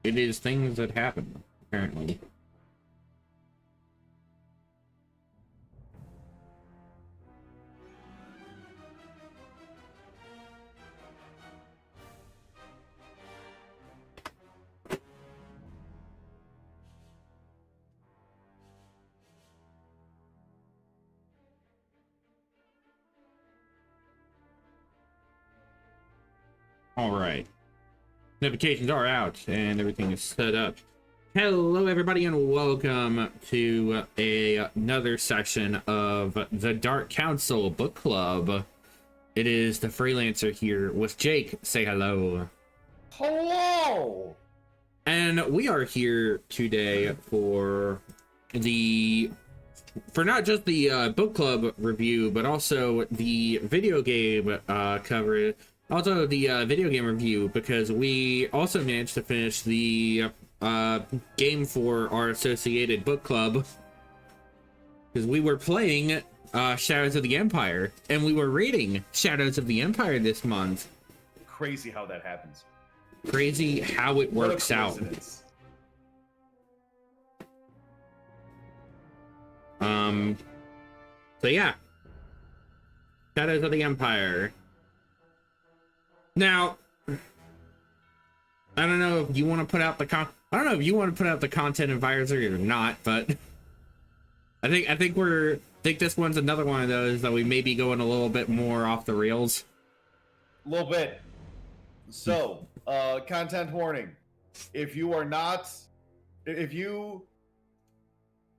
it is things that happen, apparently. All right. Notifications are out and everything is set up. Hello, everybody, and welcome to another session of the Dark Council Book Club. It is the Freelancer here with Jake. Say hello. Hello! And we are here today for not just the book club review, but also the video game coverage. Also, the video game review, because we also managed to finish the game for our associated book club. Because we were playing Shadows of the Empire, and we were reading Shadows of the Empire this month. Crazy how that happens. Crazy how it works out. So yeah. Shadows of the Empire. Now, I don't know if you want to put out the content advisory or not, but I think this one's another one of those that we may be going a little bit more off the rails. A little bit. So, content warning. If you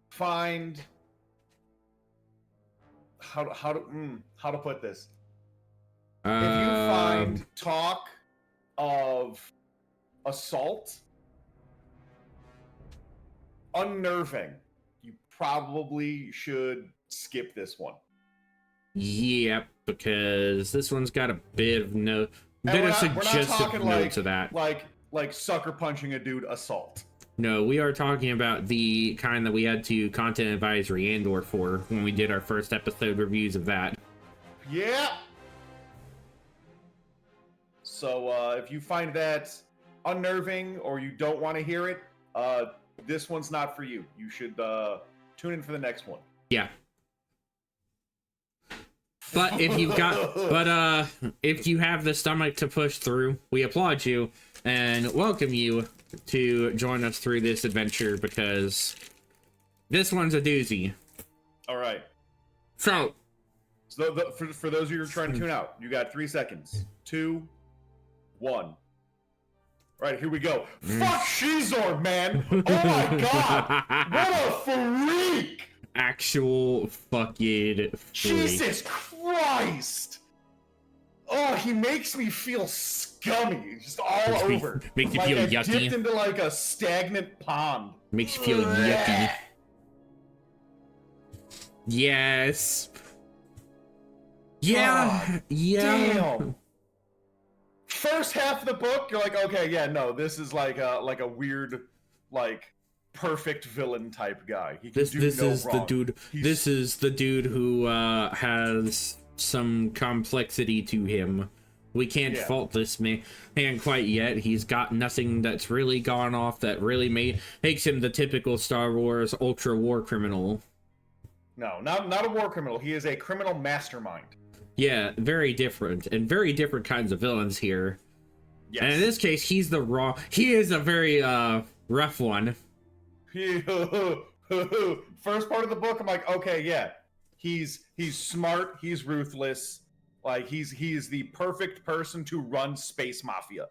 find how to put this. If you find talk of assault unnerving, you probably should skip this one. Yep, because this one's got a bit of suggestive notes of that. Like sucker punching a dude assault. No, we are talking about the kind that we had to content advisory and/or for when we did our first episode reviews of that. Yeah. So if you find that unnerving or you don't want to hear it, this one's not for you. You should tune in for the next one. Yeah. But if you have the stomach to push through, we applaud you and welcome you to join us through this adventure, because this one's a doozy. All right. So for those of you who are trying to tune out, you got 3 seconds. 2, 1. All right, here we go. Fuck Xizor, man! Oh my god! What a freak! Actual fucking freak. Jesus Christ! Oh, he makes me feel scummy, just all over. Makes you feel yucky. Dipped into like a stagnant pond. Makes you feel yucky. Yes. Yeah. God, yeah. Damn. First half of the book, you're like, okay, yeah, no, this is like a weird, like, perfect villain type guy. He can do no wrong. This is the dude who has some complexity to him. We can't fault this man quite yet. He's got nothing that's really gone off that really makes him the typical Star Wars ultra war criminal. No, not a war criminal. He is a criminal mastermind. Yeah, very different, and very different kinds of villains here. Yes. And in this case, he is a very rough one. First part of the book, I'm like, okay, yeah. He's smart, he's ruthless. Like he's the perfect person to run space mafia.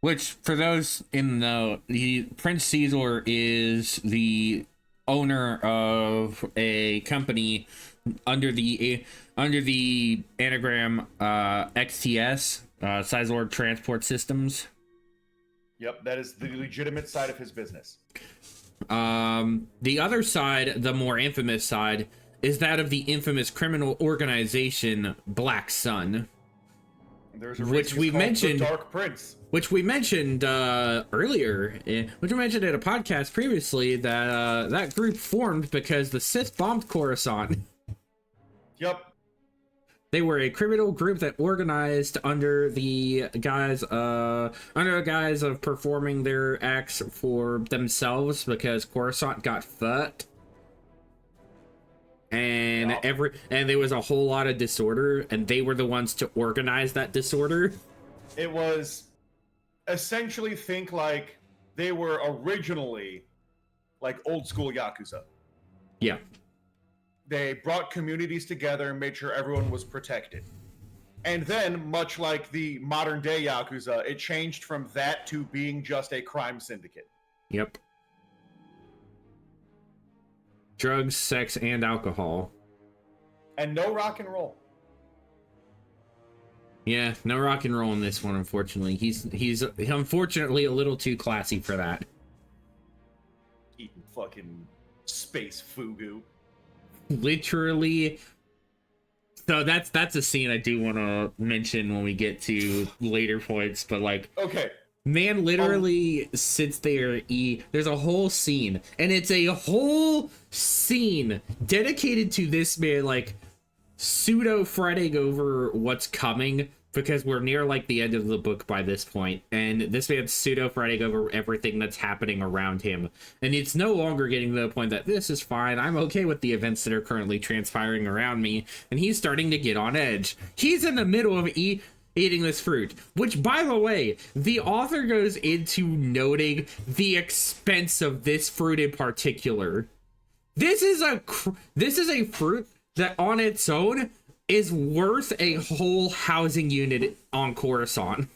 Which, for those in the Prince Xizor is the owner of a company under the anagram XTS, Xizor Transport Systems. Yep, that is the legitimate side of his business. The other side, the more infamous side, is that of the infamous criminal organization Black Sun. There's a which we mentioned, the Dark Prince. Which we mentioned earlier, which we mentioned in a podcast previously, that that group formed because the Sith bombed Coruscant. Yep. They were a criminal group that organized under the guise of performing their acts for themselves because Coruscant got fucked. And and there was a whole lot of disorder, and they were the ones to organize that disorder. It was essentially, think like they were originally like old school Yakuza. Yeah. They brought communities together and made sure everyone was protected. And then, much like the modern day Yakuza, it changed from that to being just a crime syndicate. Yep. Drugs, sex, and alcohol. And no rock and roll. Yeah, no rock and roll in this one, unfortunately. He's unfortunately a little too classy for that. Eating fucking space fugu. Literally. So that's a scene I do want to mention when we get to later points, but like, okay, man literally sits there. There's a whole scene, and it's a whole scene dedicated to this man, like pseudo fretting over what's coming, because we're near like the end of the book by this point, and this man's pseudo fretting over everything that's happening around him, and it's no longer getting to the point that this is fine, I'm okay with the events that are currently transpiring around me, and he's starting to get on edge. He's in the middle of eating this fruit, which, by the way, the author goes into noting the expense of this fruit in particular. This is a fruit that on its own is worth a whole housing unit on Coruscant.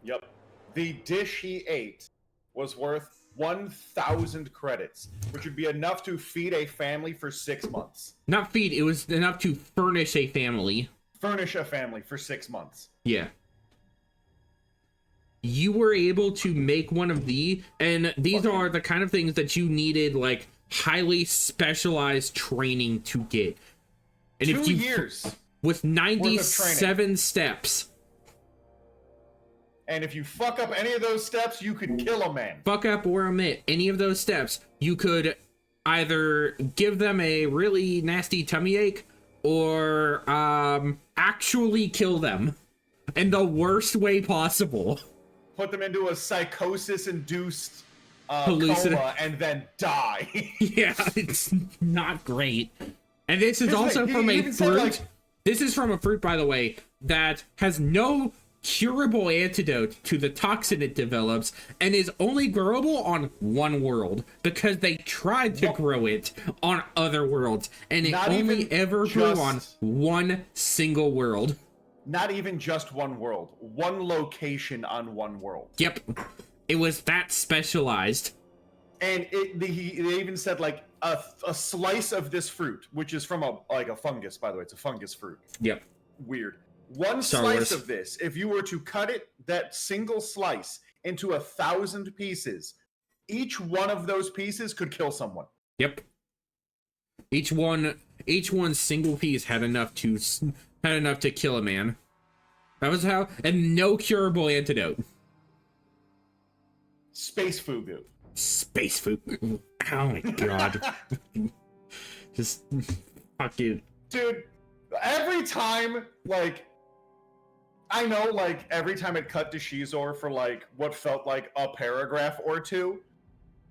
Yep. The dish he ate was worth 1,000 credits, which would be enough to feed a family for 6 months. Not feed, it was enough to furnish a family. Furnish a family for 6 months. Yeah. You were able to make one of these, and these are the kind of things that you needed, like, highly specialized training to get. And 2 years with 97 steps. And if you fuck up any of those steps, you could kill a man. Fuck up or omit any of those steps, you could either give them a really nasty tummy ache or actually kill them in the worst way possible. Put them into a psychosis-induced coma and then die. Yeah, it's not great. And this is also from a fruit. This is from a fruit, by the way, that has no curable antidote to the toxin it develops and is only growable on one world because they tried to grow it on other worlds and it only ever grew on one single world. Not even just one world. One location on one world. Yep. It was that specialized. And they even said, like, a slice of this fruit, which is from a fungus, by the way. It's a fungus fruit. Yep. Weird. One slice of this, if you were to cut it, that single slice, into 1,000 pieces, each one of those pieces could kill someone. Yep. Each one single piece had enough to kill a man. That was how, and no curable antidote. Space fugu. Space food. Oh my god. Just fucking. Dude, every time, like, I know, like, every time it cut to Xizor for, like, what felt like a paragraph or two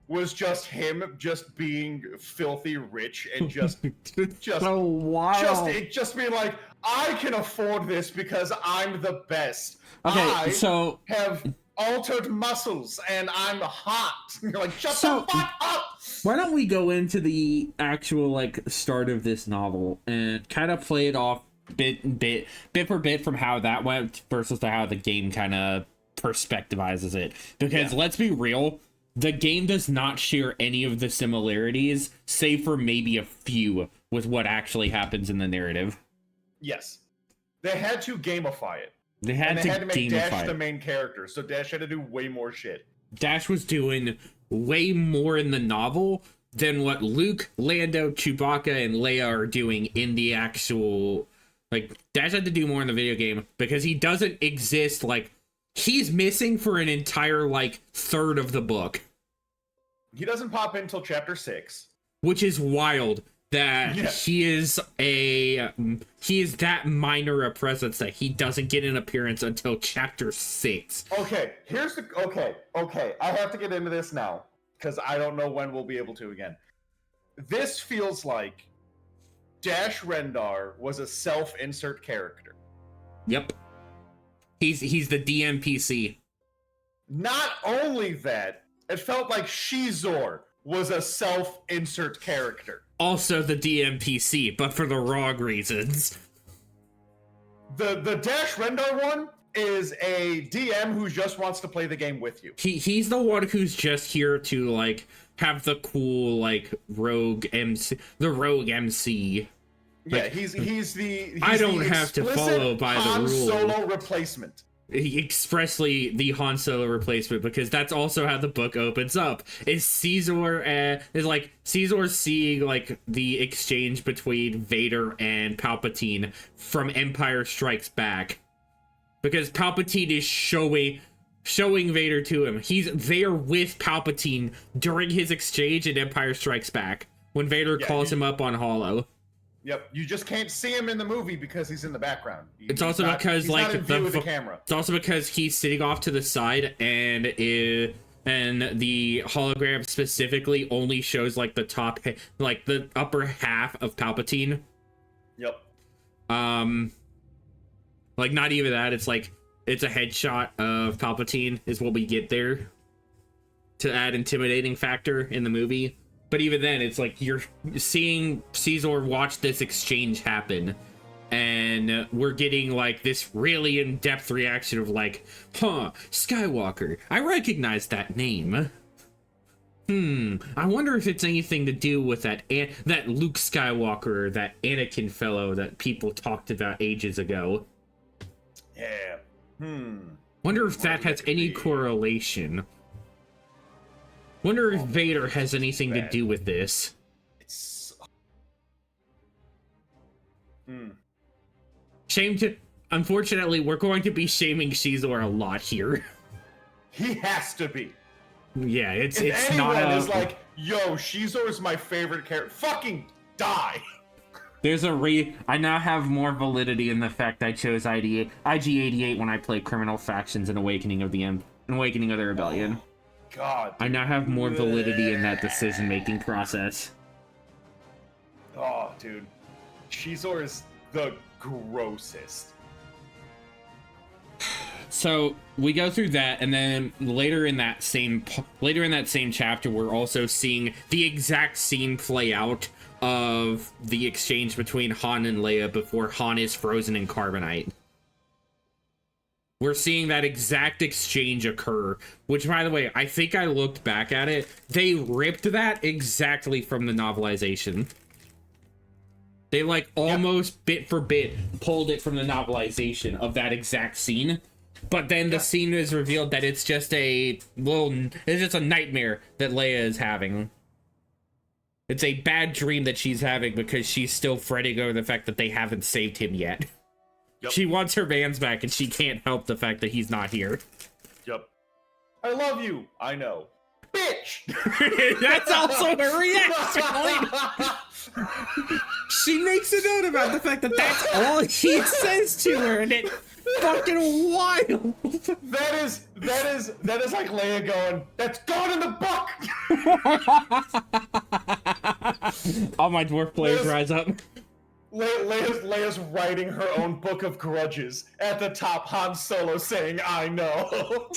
was just him just being filthy rich and just so wild. Just being like, I can afford this because I'm the best. Okay, so have altered muscles and I'm hot. You're like, shut the fuck up. Why don't we go into the actual, like, start of this novel and kind of play it off bit for bit from how that went versus to how the game kind of perspectivizes it, because let's be real, the game does not share any of the similarities save for maybe a few with what actually happens in the narrative. Yes, they had to gamify it. They had to make Dash it. the main character, so Dash had to do way more shit. Dash was doing way more in the novel than what Luke, Lando, Chewbacca, and Leia are doing in the actual. Like, Dash had to do more in the video game because he doesn't exist, like, he's missing for an entire, like, third of the book. He doesn't pop in until chapter 6. Which is wild that Yeah. he is that minor a presence that he doesn't get an appearance until chapter 6. Okay, okay. I have to get into this now because I don't know when we'll be able to again. This feels like Dash Rendar was a self-insert character. Yep. He's the DMPC. Not only that, it felt like Xizor was a self-insert character. Also the DMPC, but for the wrong reasons. The Dash Rendar one is a DM who just wants to play the game with you. He's the one who's just here to like have the cool like rogue MC, the rogue MC. Yeah, Like, he's I don't the have to explicit follow by the Han rules. Solo replacement. Expressly the Han Solo replacement, because that's also how the book opens up. Is Xizor is like Xizor seeing like the exchange between Vader and Palpatine from Empire Strikes Back, because Palpatine is showing Vader to him. He's there with Palpatine during his exchange in Empire Strikes Back when Vader calls him up on Holo. Yep, you just can't see him in the movie because he's in the background. It's also because he's like not in view of the camera. It's also because he's sitting off to the side, and the hologram specifically only shows like the top, like the upper half of Palpatine. Yep. Like not even that. It's like it's a headshot of Palpatine is what we get there to add intimidating factor in the movie. But even then, it's like you're seeing Xizor watch this exchange happen, and we're getting like this really in-depth reaction of like, huh, Skywalker, I recognize that name. I wonder if it's anything to do with that Luke Skywalker, that Anakin fellow that people talked about ages ago. Yeah. Wonder if that has any correlation. Wonder if Vader has anything to do with this. It's. Unfortunately, we're going to be shaming Xizor a lot here. He has to be. Yeah, it's If not anyone a. is like, yo, Xizor is my favorite character. Fucking die. There's a I now have more validity in the fact I chose IG-88 when I played Criminal Factions and Awakening of the Rebellion. God. I now have more validity in that decision-making process. Oh, dude. Xizor is the grossest. So we go through that, and then later in that same chapter, we're also seeing the exact scene play out of the exchange between Han and Leia before Han is frozen in carbonite. We're seeing that exact exchange occur, which, by the way, I think I looked back at it. They ripped that exactly from the novelization. They, like, almost bit for bit pulled it from the novelization of that exact scene. But then the scene is revealed that it's just it's just a nightmare that Leia is having. It's a bad dream that she's having because she's still fretting over the fact that they haven't saved him yet. Yep. She wants her vans back, and she can't help the fact that he's not here. Yep. I love you. I know. Bitch! That's also her reaction. She makes a note about the fact that that's all he says to her, and it's fucking wild. That is like Leia going, that's gone in the book! All my dwarf players rise up. Leia's writing her own book of grudges. At the top, Han Solo saying, I know.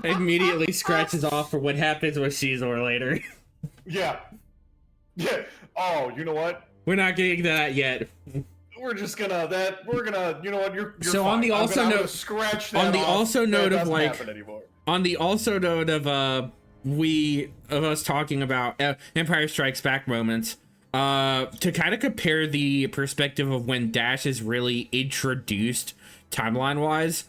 Immediately scratches off for what happens with Xizor later. Yeah. Oh, you know what? We're not getting to that yet. We're just gonna, you know what, you're So fine. on the also I'm gonna note, scratch that on the off. also That note of doesn't like, happen anymore. on the also note of us talking about Empire Strikes Back moments, to kind of compare the perspective of when Dash is really introduced timeline-wise,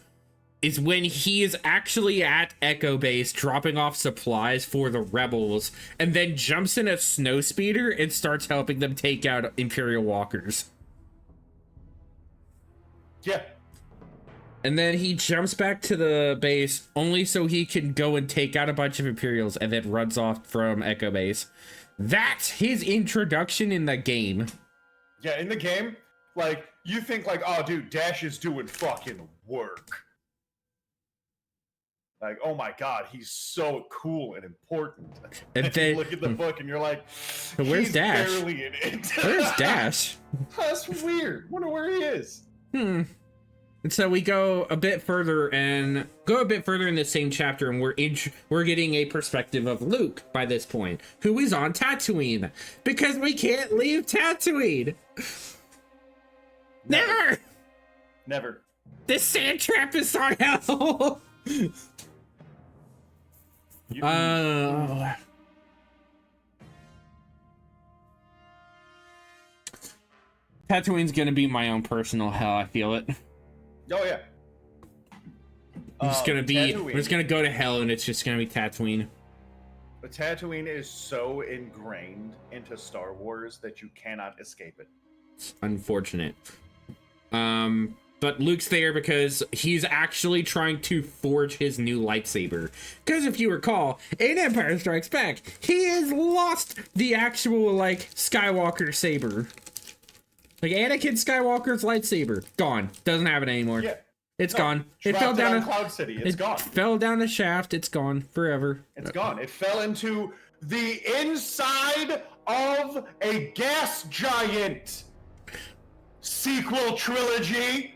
is when he is actually at Echo Base dropping off supplies for the rebels, and then jumps in a snowspeeder and starts helping them take out Imperial walkers. Yeah. And then he jumps back to the base only so he can go and take out a bunch of Imperials and then runs off from Echo Base. That's his introduction in the game. Yeah, in the game, like, you think like, oh, dude, Dash is doing fucking work. Like, oh my god, he's so cool and important. And And then you look at the book and you're like, where's he's Dash? barely in it. Where's Dash? That's weird. Wonder where he is. And so we go a bit further in the same chapter, and we're getting a perspective of Luke by this point, who is on Tatooine, because we can't leave Tatooine. Never. This sand trap is on hell. Tatooine's gonna be my own personal hell. I feel it. Oh yeah. It's gonna go to hell, and it's just gonna be Tatooine. But Tatooine is so ingrained into Star Wars that you cannot escape it. It's unfortunate. But Luke's there because he's actually trying to forge his new lightsaber. Because if you recall, in Empire Strikes Back, he has lost the actual, like, Skywalker saber. Like, Anakin Skywalker's lightsaber, gone. Doesn't have it anymore. Yeah. It's gone. It fell down Cloud City. It's gone. Fell down a shaft. It's gone forever. It's gone. It fell into the inside of a gas giant. Sequel trilogy.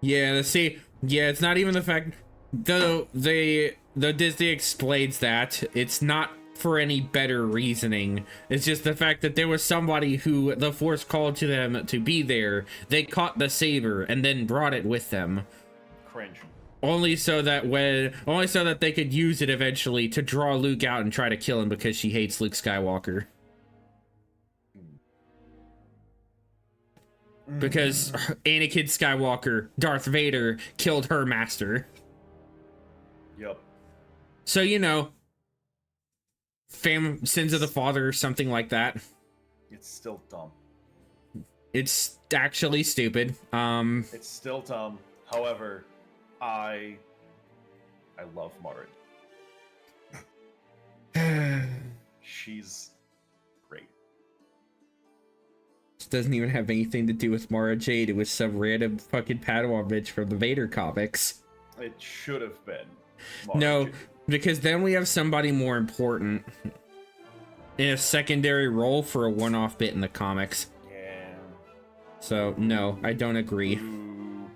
Yeah, it's not even the fact, though the Disney explains that it's not for any better reasoning. It's just the fact that there was somebody who the Force called to them to be there. They caught the saber and then brought it with them. Cringe. Only so that they could use it eventually to draw Luke out and try to kill him because she hates Luke Skywalker. Because Anakin Skywalker, Darth Vader, killed her master. Yep. So, you know, sins of the father or something like that. It's still dumb. It's actually stupid. It's still dumb. However, I love Mara. She's great. This doesn't even have anything to do with Mara Jade. It was some random fucking Padawan bitch from the Vader comics. It should have been Mara No, Jade. because then we have somebody more important in a secondary role for a one-off bit in the comics. Yeah. So, no, I don't agree. Ooh.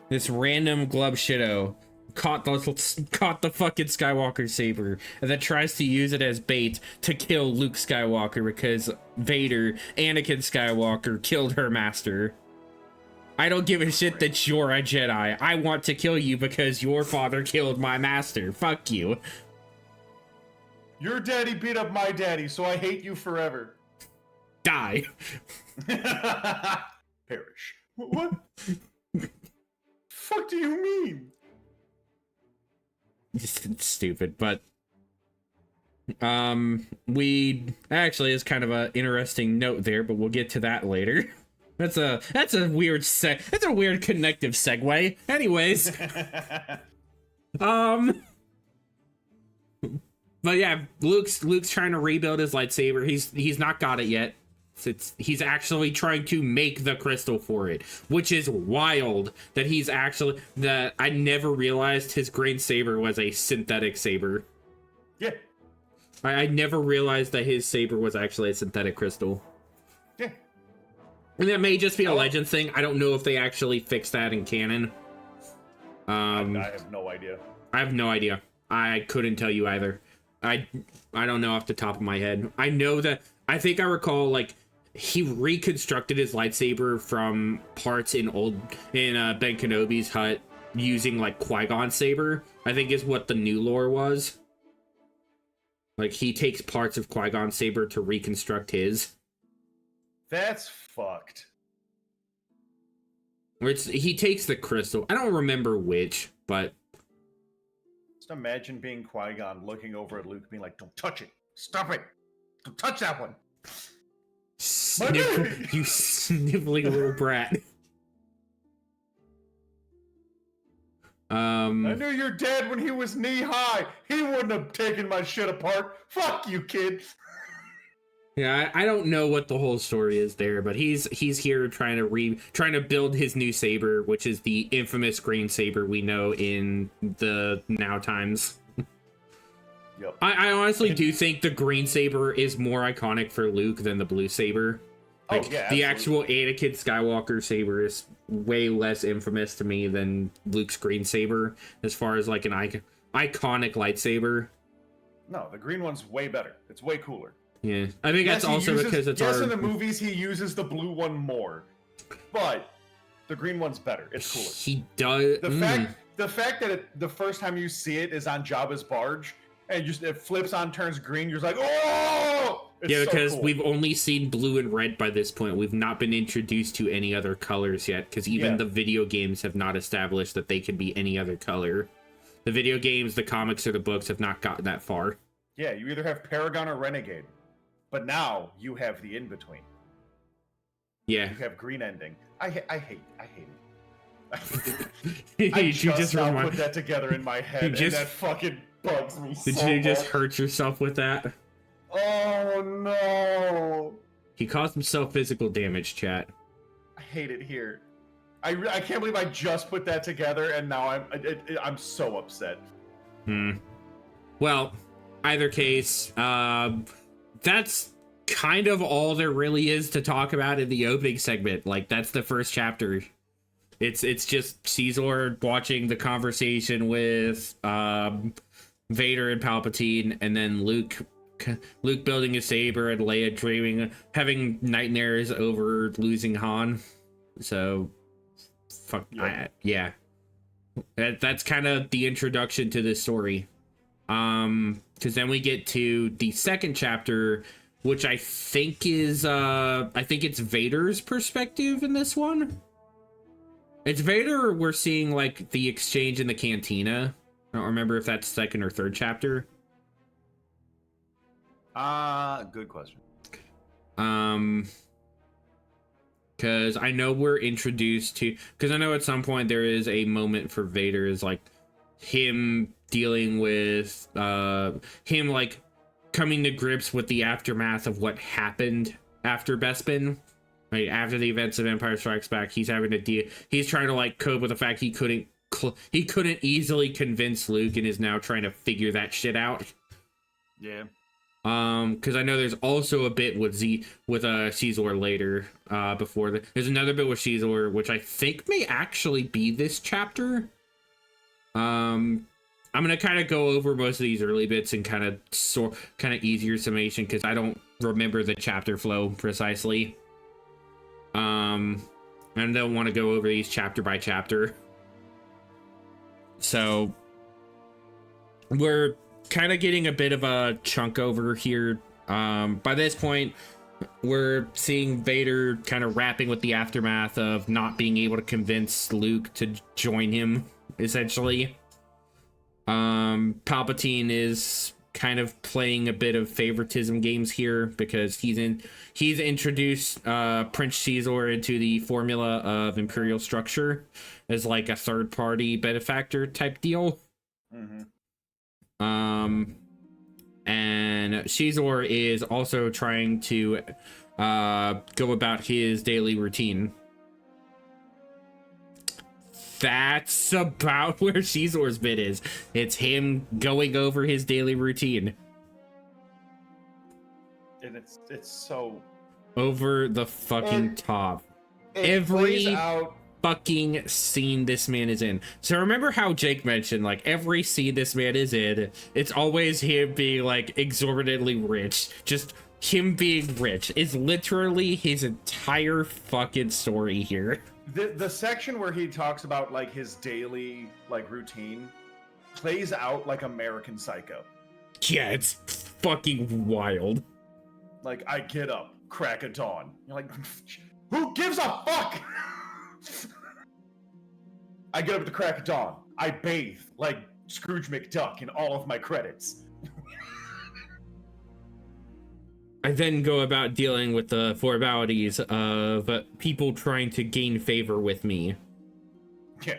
This random glub shitto caught the fucking Skywalker saber and then tries to use it as bait to kill Luke Skywalker because Anakin Skywalker, killed her master. I don't give a shit that you're a Jedi. I want to kill you because your father killed my master. Fuck you. Your daddy beat up my daddy, so I hate you forever. Die. Perish. What? Fuck do you mean? It's stupid, but we actually is kind of a interesting note there, but we'll get to that later. That's a weird that's a weird connective segue. Anyways, but yeah, Luke's trying to rebuild his lightsaber. He's not got it yet. He's actually trying to make the crystal for it, which is wild that I never realized his green saber was a synthetic saber. Yeah. I never realized that his saber was actually a synthetic crystal. Yeah. And that may just be a Legends thing. I don't know if they actually fixed that in canon. I have no idea. I have no idea. I couldn't tell you either. I don't know off the top of my head. I know that I think I recall like he reconstructed his lightsaber from parts in Ben Kenobi's hut using like Qui-Gon's saber, I think is what the new lore was. Like he takes parts of Qui-Gon's saber to reconstruct his. That's fucked. He takes the crystal. I don't remember which, but Just imagine being Qui-Gon looking over at Luke being like, don't touch it. Stop it. Don't touch that one. You sniveling little brat. I knew your dad when he was knee high. He wouldn't have taken my shit apart. Fuck you, kid. Yeah, I don't know what the whole story is there, but he's here trying to build his new saber, which is the infamous green saber we know in the now times. Yep. I honestly do think the green saber is more iconic for Luke than the blue saber. Like, yeah, the absolutely. actual Anakin Skywalker saber is way less infamous to me than Luke's green saber, as far as like an iconic lightsaber. No, the green one's way better. It's way cooler. Yeah, I think that's also because it's in the movies he uses the blue one more, but the green one's better. It's cooler. He does. The fact that the first time you see it is on Jabba's barge and it flips on, turns green. You're just like, oh! Yeah, because so cool. we've only seen blue and red by this point. We've not been introduced to any other colors yet, because even the video games have not established that they can be any other color. The video games, the comics, or the books have not gotten that far. Yeah, you either have Paragon or Renegade. But now you have the in-between. Yeah. You have green ending. I hate it. I just now put that together in my head, and that fucking bugs me so much. Did you just hurt yourself with that? Oh, no. He caused himself physical damage, chat. I hate it here. I can't believe I just put that together, and now I'm so upset. Well, either case, that's kind of all there really is to talk about in the opening segment. Like, that's the first chapter. It's just Xizor watching the conversation with Vader and Palpatine, and then Luke building his saber, and Leia dreaming, having nightmares over losing Han. So, yeah. That's kind of the introduction to this story. Because then we get to the second chapter, which I think is it's Vader's perspective in this one. It's Vader, or we're seeing like the exchange in the cantina. I don't remember if that's second or third chapter. Good question. Because I know we're introduced to, because I know at some point there is a moment for Vader, is like him dealing with him like coming to grips with the aftermath of what happened after Bespin. Right, after the events of Empire Strikes Back, he's having to deal. He's trying to like cope with the fact he couldn't easily convince Luke, and is now trying to figure that shit out. Yeah. Because I know there's also a bit with Xizor later. There's another bit with Xizor, which I think may actually be this chapter. I'm gonna kind of go over most of these early bits and kind of easier summation, because I don't remember the chapter flow precisely. I don't want to go over these chapter by chapter. So we're kind of getting a bit of a chunk over here. By this point, we're seeing Vader kind of rapping with the aftermath of not being able to convince Luke to join him, essentially. Palpatine is kind of playing a bit of favoritism games here, because he's introduced Prince Xizor into the formula of Imperial structure as like a third-party benefactor type deal. And Xizor is also trying to go about his daily routine. That's about where Xizor's bit is. It's him going over his daily routine. And it's so over the fucking top. Every fucking scene this man is in. So remember how Jake mentioned, like, every scene this man is in, it's always him being like exorbitantly rich. Just him being rich is literally his entire fucking story here. The section where he talks about like his daily like routine plays out like American Psycho. Yeah, it's fucking wild. Like, I get up, crack of dawn. You're like, who gives a fuck? I get up at the crack of dawn. I bathe like Scrooge McDuck in all of my credits. I then go about dealing with the formalities of people trying to gain favor with me. Yeah.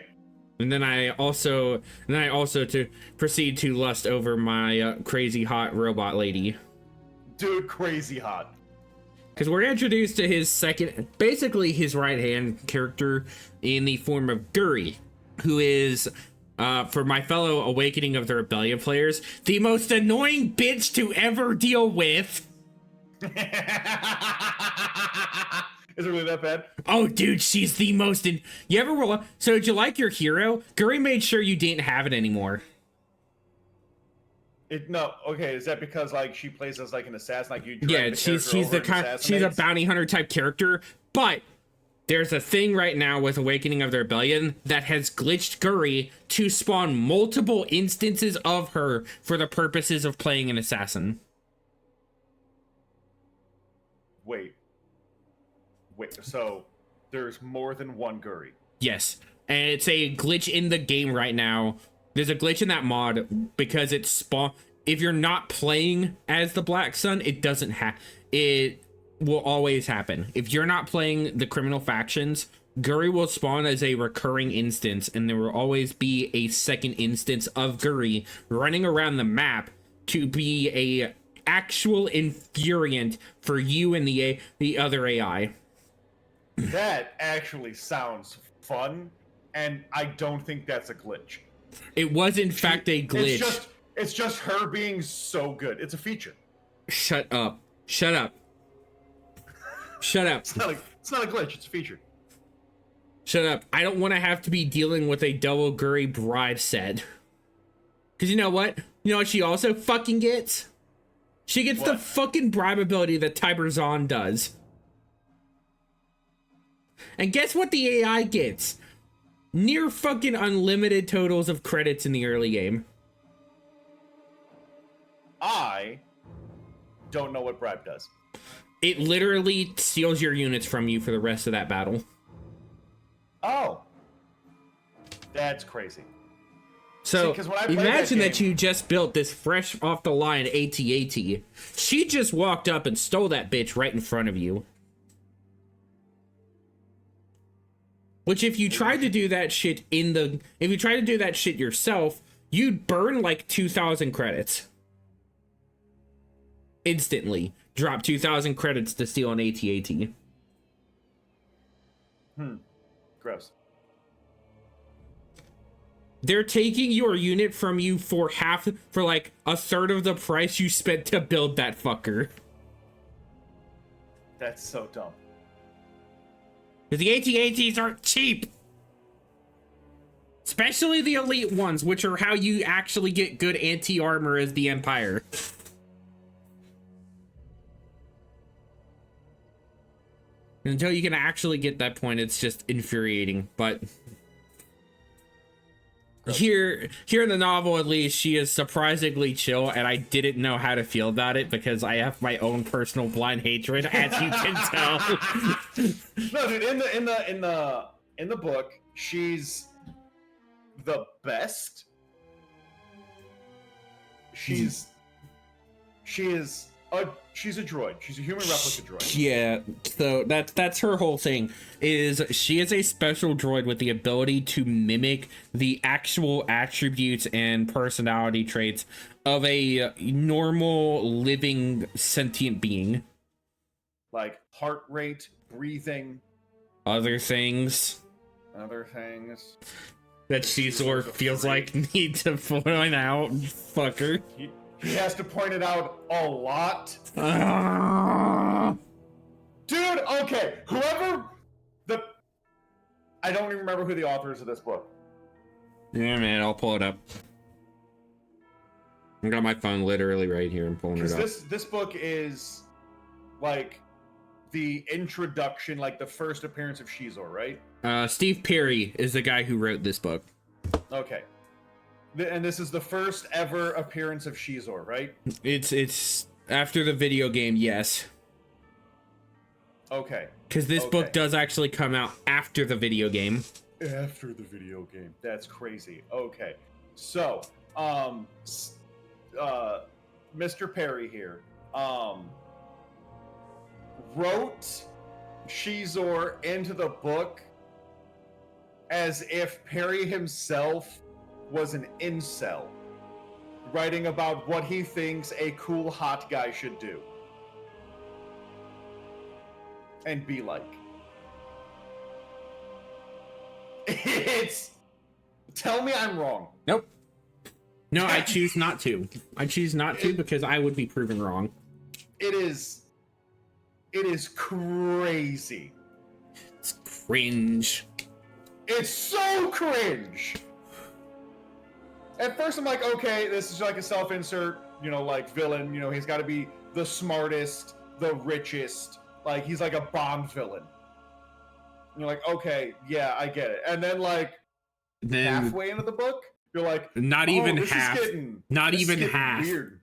And then I also to proceed to lust over my crazy hot robot lady. Dude, crazy hot. Because we're introduced to his second, basically his right-hand character in the form of Guri, who is, for my fellow Awakening of the Rebellion players, the most annoying bitch to ever deal with. Is it really that bad? Oh, dude, she's the most you ever roll? So did you like your hero? Guri made sure you didn't have it anymore. No, okay. Is that because like she plays as like an assassin, like you? Yeah, she's the kind, she's a bounty hunter type character, but there's a thing right now with Awakening of the Rebellion that has glitched Guri to spawn multiple instances of her for the purposes of playing an assassin. Wait. So there's more than one Guri. Yes, and it's a glitch in the game right now. There's a glitch in that mod because it's spawn. If you're not playing as the Black Sun, it doesn't it will always happen. If you're not playing the criminal factions, Guri will spawn as a recurring instance, and there will always be a second instance of Guri running around the map to be a actual infuriant for you and the other AI. That actually sounds fun, and I don't think that's a glitch. It was in fact a glitch. It's just her being so good. It's a feature. Shut up. Shut up. Shut up. It's not a glitch, it's a feature. Shut up. I don't want to have to be dealing with a double Guri bride set. Because you know what? You know what she also fucking gets? She gets the fucking bribe ability that Tiberzon does. And guess what the AI gets? Near fucking unlimited totals of credits in the early game. I don't know what bribe does. It literally steals your units from you for the rest of that battle. Oh. That's crazy. So, See, when I played imagine that that you just built this fresh off the line AT-AT. She just walked up and stole that bitch right in front of you. Which if you tried to do that shit if you tried to do that shit yourself, you'd burn like 2,000 credits. Instantly. Drop 2,000 credits to steal an AT-AT. Gross. They're taking your unit from you for like a third of the price you spent to build that fucker. That's so dumb. Because the AT-ATs aren't cheap. Especially the elite ones, which are how you actually get good anti-armor as the Empire. Until you can actually get that point, it's just infuriating. But here in the novel, at least, she is surprisingly chill, and I didn't know how to feel about it because I have my own personal blind hatred, as you can tell. No, dude, in the book, she's the best. She's a droid. She's a human replica droid. Yeah, so that's her whole thing. Is she is a special droid with the ability to mimic the actual attributes and personality traits of a normal living sentient being. Like heart rate, breathing, Other things that Xizor feels like need to point out. Fucker. He has to point it out a lot. Dude, okay. I don't even remember who the author is of this book. Yeah, man, I'll pull it up. I got my phone literally right here. I'm pulling it up. This book is like the introduction, like the first appearance of Xizor, right? Steve Perry is the guy who wrote this book. Okay. And this is the first ever appearance of Xizor, right? It's after the video game, yes. Okay. Because this book does actually come out after the video game. After the video game. That's crazy. Okay. So, Mr. Perry here, wrote Xizor into the book as if Perry himself was an incel, writing about what he thinks a cool hot guy should do and be like. It's... Tell me I'm wrong. Nope. No, I choose not to. I choose not to because I would be proven wrong. It is crazy. It's cringe. It's so cringe. At first I'm like, okay, this is like a self-insert, you know, like villain, you know, he's got to be the smartest, the richest, like he's like a Bond villain. And you're like, okay, yeah, I get it. And then like halfway into the book, you're like, not even half. Not even half. Weird.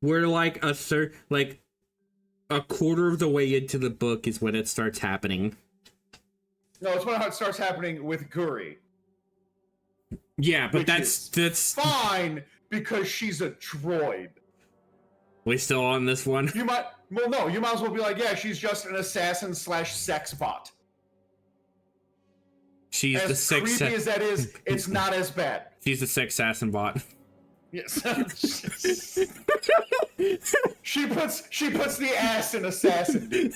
We're like a quarter of the way into the book is when it starts happening. No, it's when it starts happening with Guri. Yeah, but that's fine because she's a droid. We still on this one? You might as well be like, yeah, she's just an assassin / sex bot. She's as the sex creepy as that is, it's not as bad. She's the sex assassin bot. Yes. she puts the ass in assassin, dude.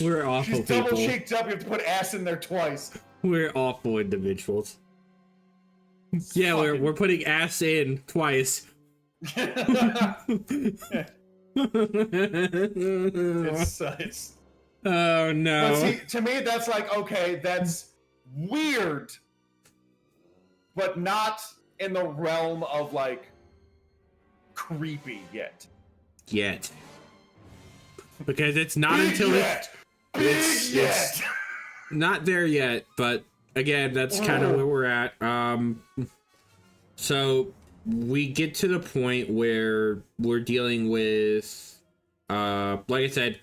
We're awful She's people. double cheeked up, you have to put ass in there twice. We're awful individuals. Yeah, we're putting ass in twice. It's oh no. But see, to me that's like, okay, that's weird, but not in the realm of like creepy yet. Because it's not until it's not there yet, but again, that's kind of where we're at. So we get to the point where we're dealing with like I said,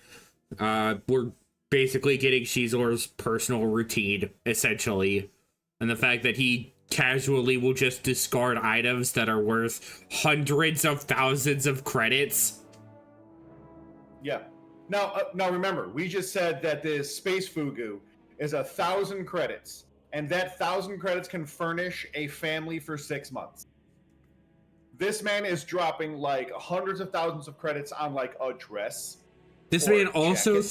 we're basically getting Xizor's personal routine, essentially. And the fact that he casually will just discard items that are worth hundreds of thousands of credits. Yeah. Now remember, we just said that this space fugu is 1,000 credits, and that 1,000 credits can furnish a family for 6 months. This man is dropping like hundreds of thousands of credits on like a dress. This man also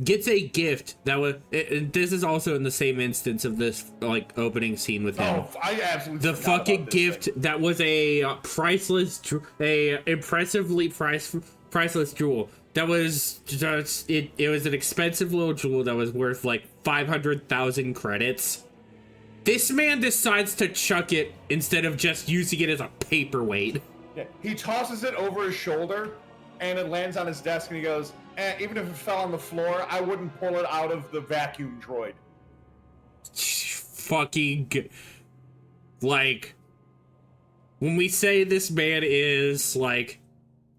gets a gift that was. This is also in the same instance of this like opening scene with him. Oh, I absolutely. The fucking gift that was a impressively priceless jewel. That was just it was an expensive little jewel that was worth like 500,000 credits. This man decides to chuck it instead of just using it as a paperweight. Yeah, he tosses it over his shoulder, and it lands on his desk, and he goes, even if it fell on the floor, I wouldn't pull it out of the vacuum droid. Fucking, like, when we say this man is, like,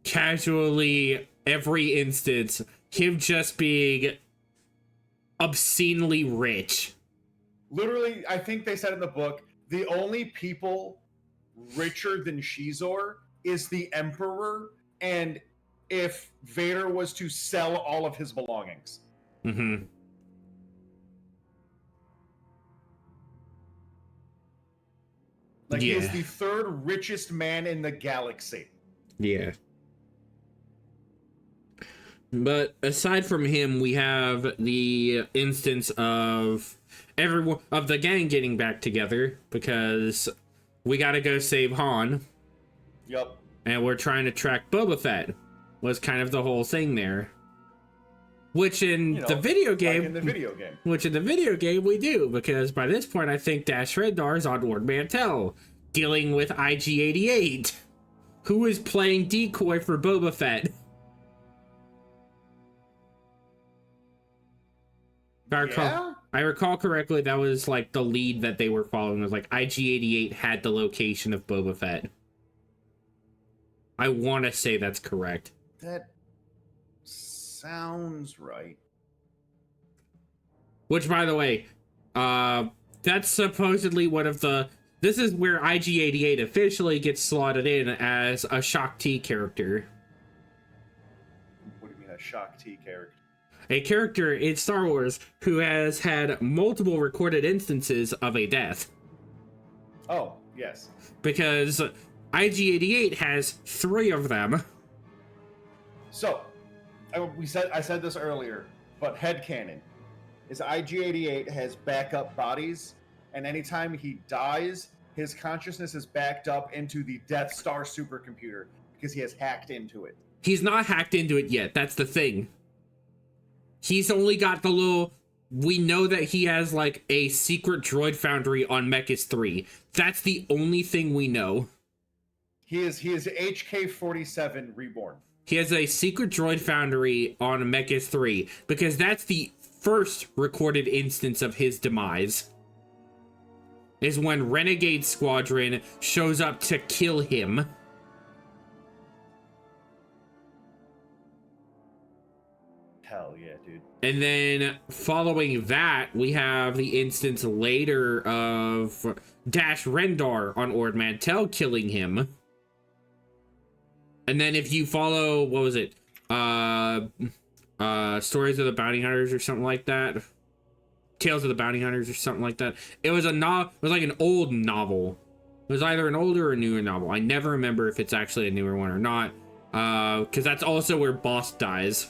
casually, every instance, him just being obscenely rich. Literally, I think they said in the book, the only people richer than Xizor is the Emperor, and if Vader was to sell all of his belongings. Mm-hmm. Like, he is the third richest man in the galaxy. Yeah. But aside from him, we have the instance of everyone of the gang getting back together because we gotta go save Han. Yep. And we're trying to track Boba Fett. Was kind of the whole thing there. Which in the video game, like in the video game. Which in the video game we do, because by this point I think Dash Rendar is on Lord Mantell, dealing with IG-88, who is playing decoy for Boba Fett. If I recall correctly, that was like the lead that they were following. Was like IG-88 had the location of Boba Fett. I want to say that's correct. That sounds right. Which, by the way, that's supposedly one of the this is where IG-88 officially gets slotted in as a Shock T character. What do you mean a Shock T character? A character in Star Wars who has had multiple recorded instances of a death. Oh, yes. Because IG-88 has 3 of them. So, I said this earlier, but headcanon is IG-88 has backup bodies, and anytime he dies, his consciousness is backed up into the Death Star supercomputer because he has hacked into it. He's not hacked into it yet. That's the thing. He's only got the little... We know that he has, like, a secret droid foundry on Mechas 3. That's the only thing we know. He is HK-47 reborn. He has a secret droid foundry on Mechas 3, because that's the first recorded instance of his demise. Is when Renegade Squadron shows up to kill him. Hell yeah, dude. And then following that, we have the instance later of Dash Rendar on Ord Mantell killing him. And then if you follow, what was it? Stories of the Bounty Hunters or something like that. Tales of the Bounty Hunters or something like that. It was it was like an old novel. It was either an older or newer novel. I never remember if it's actually a newer one or not. Because that's also where Boss dies.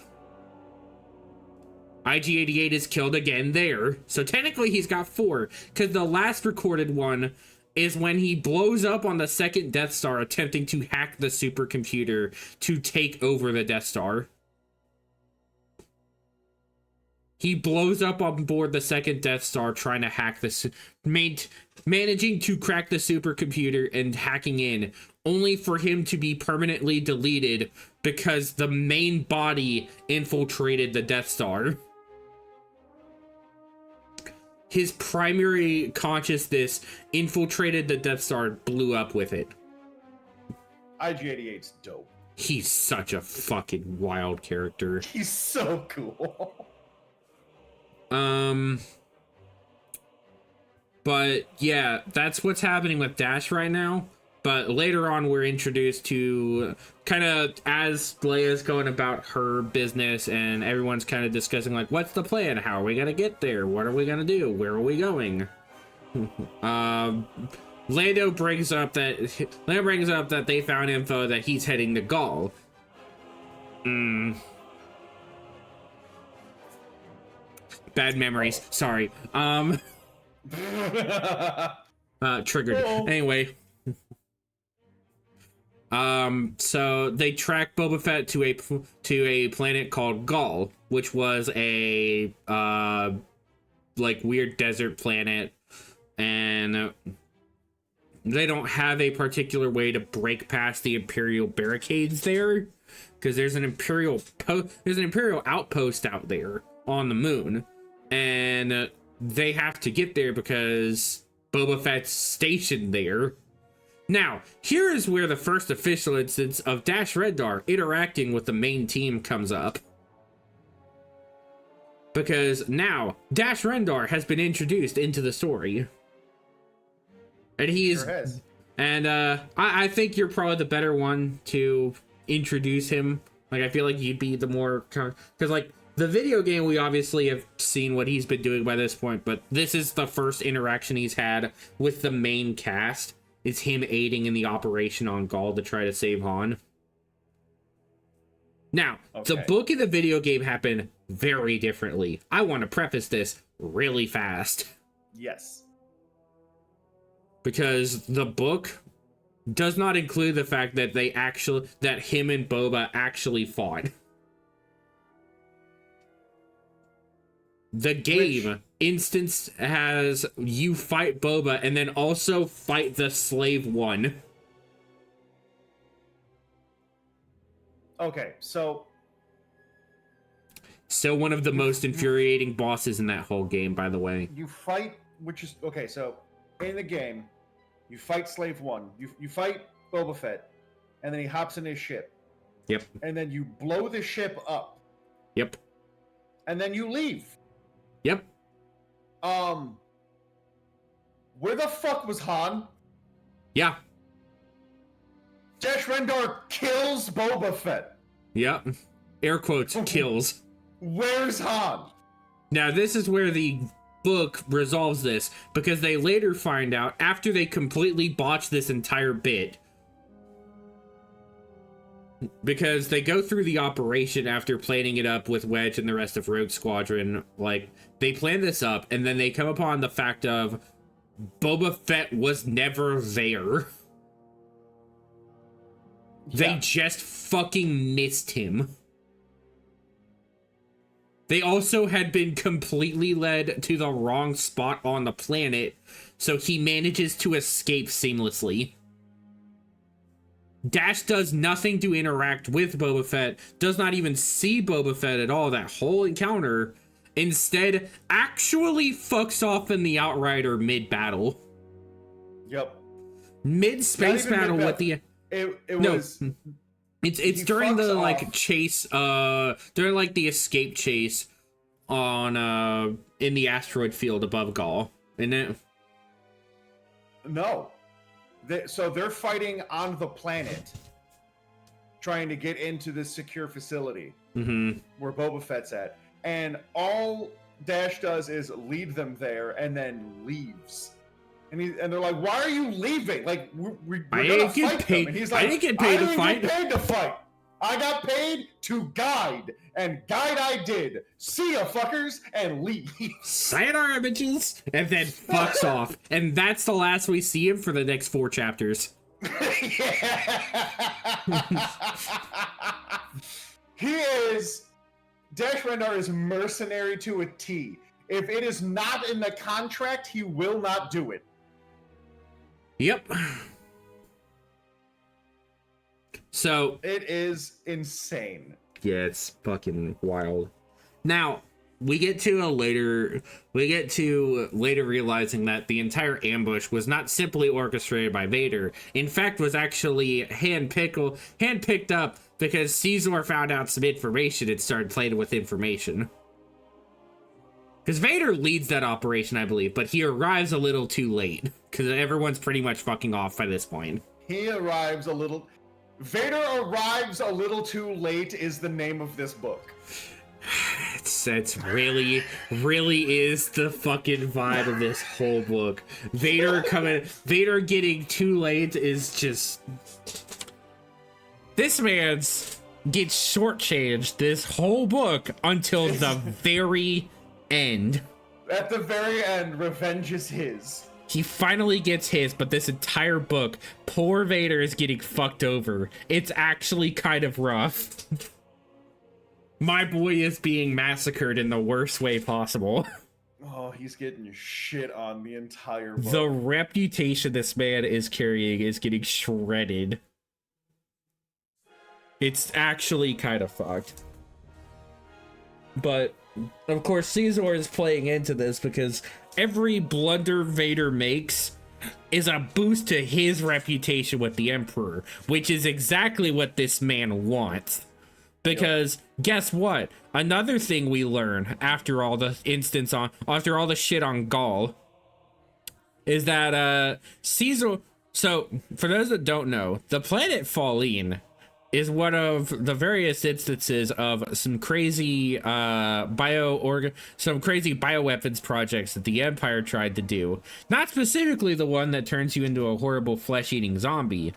IG-88 is killed again there. So technically he's got 4. Because the last recorded one is when he blows up on the second Death Star attempting to hack the supercomputer to take over the Death Star. He blows up on board the second Death Star trying to hack the... managing to crack the supercomputer and hacking in, only for him to be permanently deleted because the main body infiltrated the Death Star. His primary consciousness infiltrated the Death Star, blew up with it. IG-88's dope. He's such a fucking wild character. He's so cool. But yeah, that's what's happening with Dash right now. But later on, we're introduced to kind of as Leia's going about her business and everyone's kind of discussing, like, what's the plan? How are we going to get there? What are we going to do? Where are we going? Lando brings up that they found info that he's heading to Gaul. Bad memories. Sorry. Triggered. Anyway. So they track Boba Fett to a planet called Gaul, which was a like weird desert planet, and they don't have a particular way to break past the Imperial barricades there, because there's an Imperial outpost out there on the moon, and they have to get there because Boba Fett's stationed there. Now, here is where the first official instance of Dash Rendar interacting with the main team comes up. Because now, Dash Rendar has been introduced into the story. And he's... Sure has. And I think you're probably the better one to introduce him. Like, I feel like you'd be the more... Because, like, the video game, we obviously have seen what he's been doing by this point, but this is the first interaction he's had with the main cast. It's him aiding in the operation on Gaul to try to save Han. Now, okay. The book and the video game happen very differently. I want to preface this really fast. Yes. Because the book does not include the fact that that him and Boba actually fought. The game instance has you fight Boba and then also fight the Slave One. Okay, so one of the most infuriating bosses in that whole game, by the way. you fight, which is okay. So in the game, you fight Slave One. You fight Boba Fett, and then he hops in his ship. Yep. And then you blow the ship up. Yep. And then you leave. Yep. Where the fuck was Han? Yeah. Dash Rendar kills Boba Fett. Yep. Air quotes, kills. Where's Han? Now, this is where the book resolves this, because they later find out, after they completely botch this entire bit, because they go through the operation after planning it up with Wedge and the rest of Rogue Squadron. Like, they plan this up, and then they come upon the fact of Boba Fett was never there. They just fucking missed him. They also had been completely led to the wrong spot on the planet, so he manages to escape seamlessly. Dash does nothing to interact with Boba Fett, does not even see Boba Fett at all that whole encounter, instead actually fucks off in the Outrider mid-battle. Yep. Mid-space battle with the... It's during the like chase, during like the escape chase on in the asteroid field above Gaul, isn't it? No, so they're fighting on the planet, trying to get into this secure facility where Boba Fett's at, and all Dash does is lead them there and then leaves. And they're like, "Why are you leaving? Like, we're gonna fight them." And he's like, "I didn't get paid to fight. I didn't get paid to fight. I got paid to guide, and guide I did. See ya, fuckers," and leave. Sayonara, bitches, and then fucks off. And that's the last we see him for the next 4 chapters. He is. Dash Rendar is mercenary to a T. If it is not in the contract, he will not do it. Yep. So it is insane. Yeah, it's fucking wild. Now, we get to later realizing that the entire ambush was not simply orchestrated by Vader. In fact, was actually handpicked up because Xizor found out some information and started playing with information. Because Vader leads that operation, I believe, but he arrives a little too late. Because everyone's pretty much fucking off by this point. Vader arrives a little too late is the name of this book. It's really is the fucking vibe of this whole book. Vader getting too late is just... This man's gets shortchanged this whole book until the very end. At the very end, revenge is his. He finally gets his, but this entire book, poor Vader is getting fucked over. It's actually kind of rough. My boy is being massacred in the worst way possible. Oh, he's getting shit on the entire book. The reputation this man is carrying is getting shredded. It's actually kind of fucked. But, of course, Xizor is playing into this because every blunder Vader makes is a boost to his reputation with the Emperor, which is exactly what this man wants. Because guess what? Another thing we learn after all the shit on Gaul is that Xizor. So for those that don't know, the planet Falleen is one of the various instances of some crazy bioweapons projects that the Empire tried to do. Not specifically the one that turns you into a horrible flesh-eating zombie,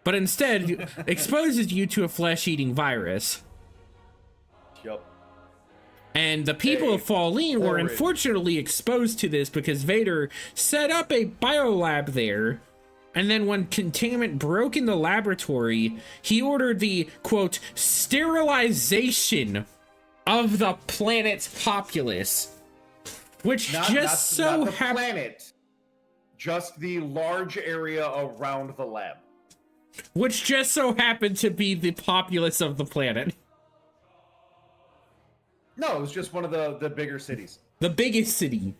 but instead exposes you to a flesh-eating virus. Yep. And the people of Falleen were unfortunately exposed to this because Vader set up a biolab there. And then when containment broke in the laboratory, he ordered the, quote, sterilization of the planet's populace. Which not the planet, just the large area around the lab. Which just so happened to be the populace of the planet. No, it was just one of the bigger cities. The biggest city.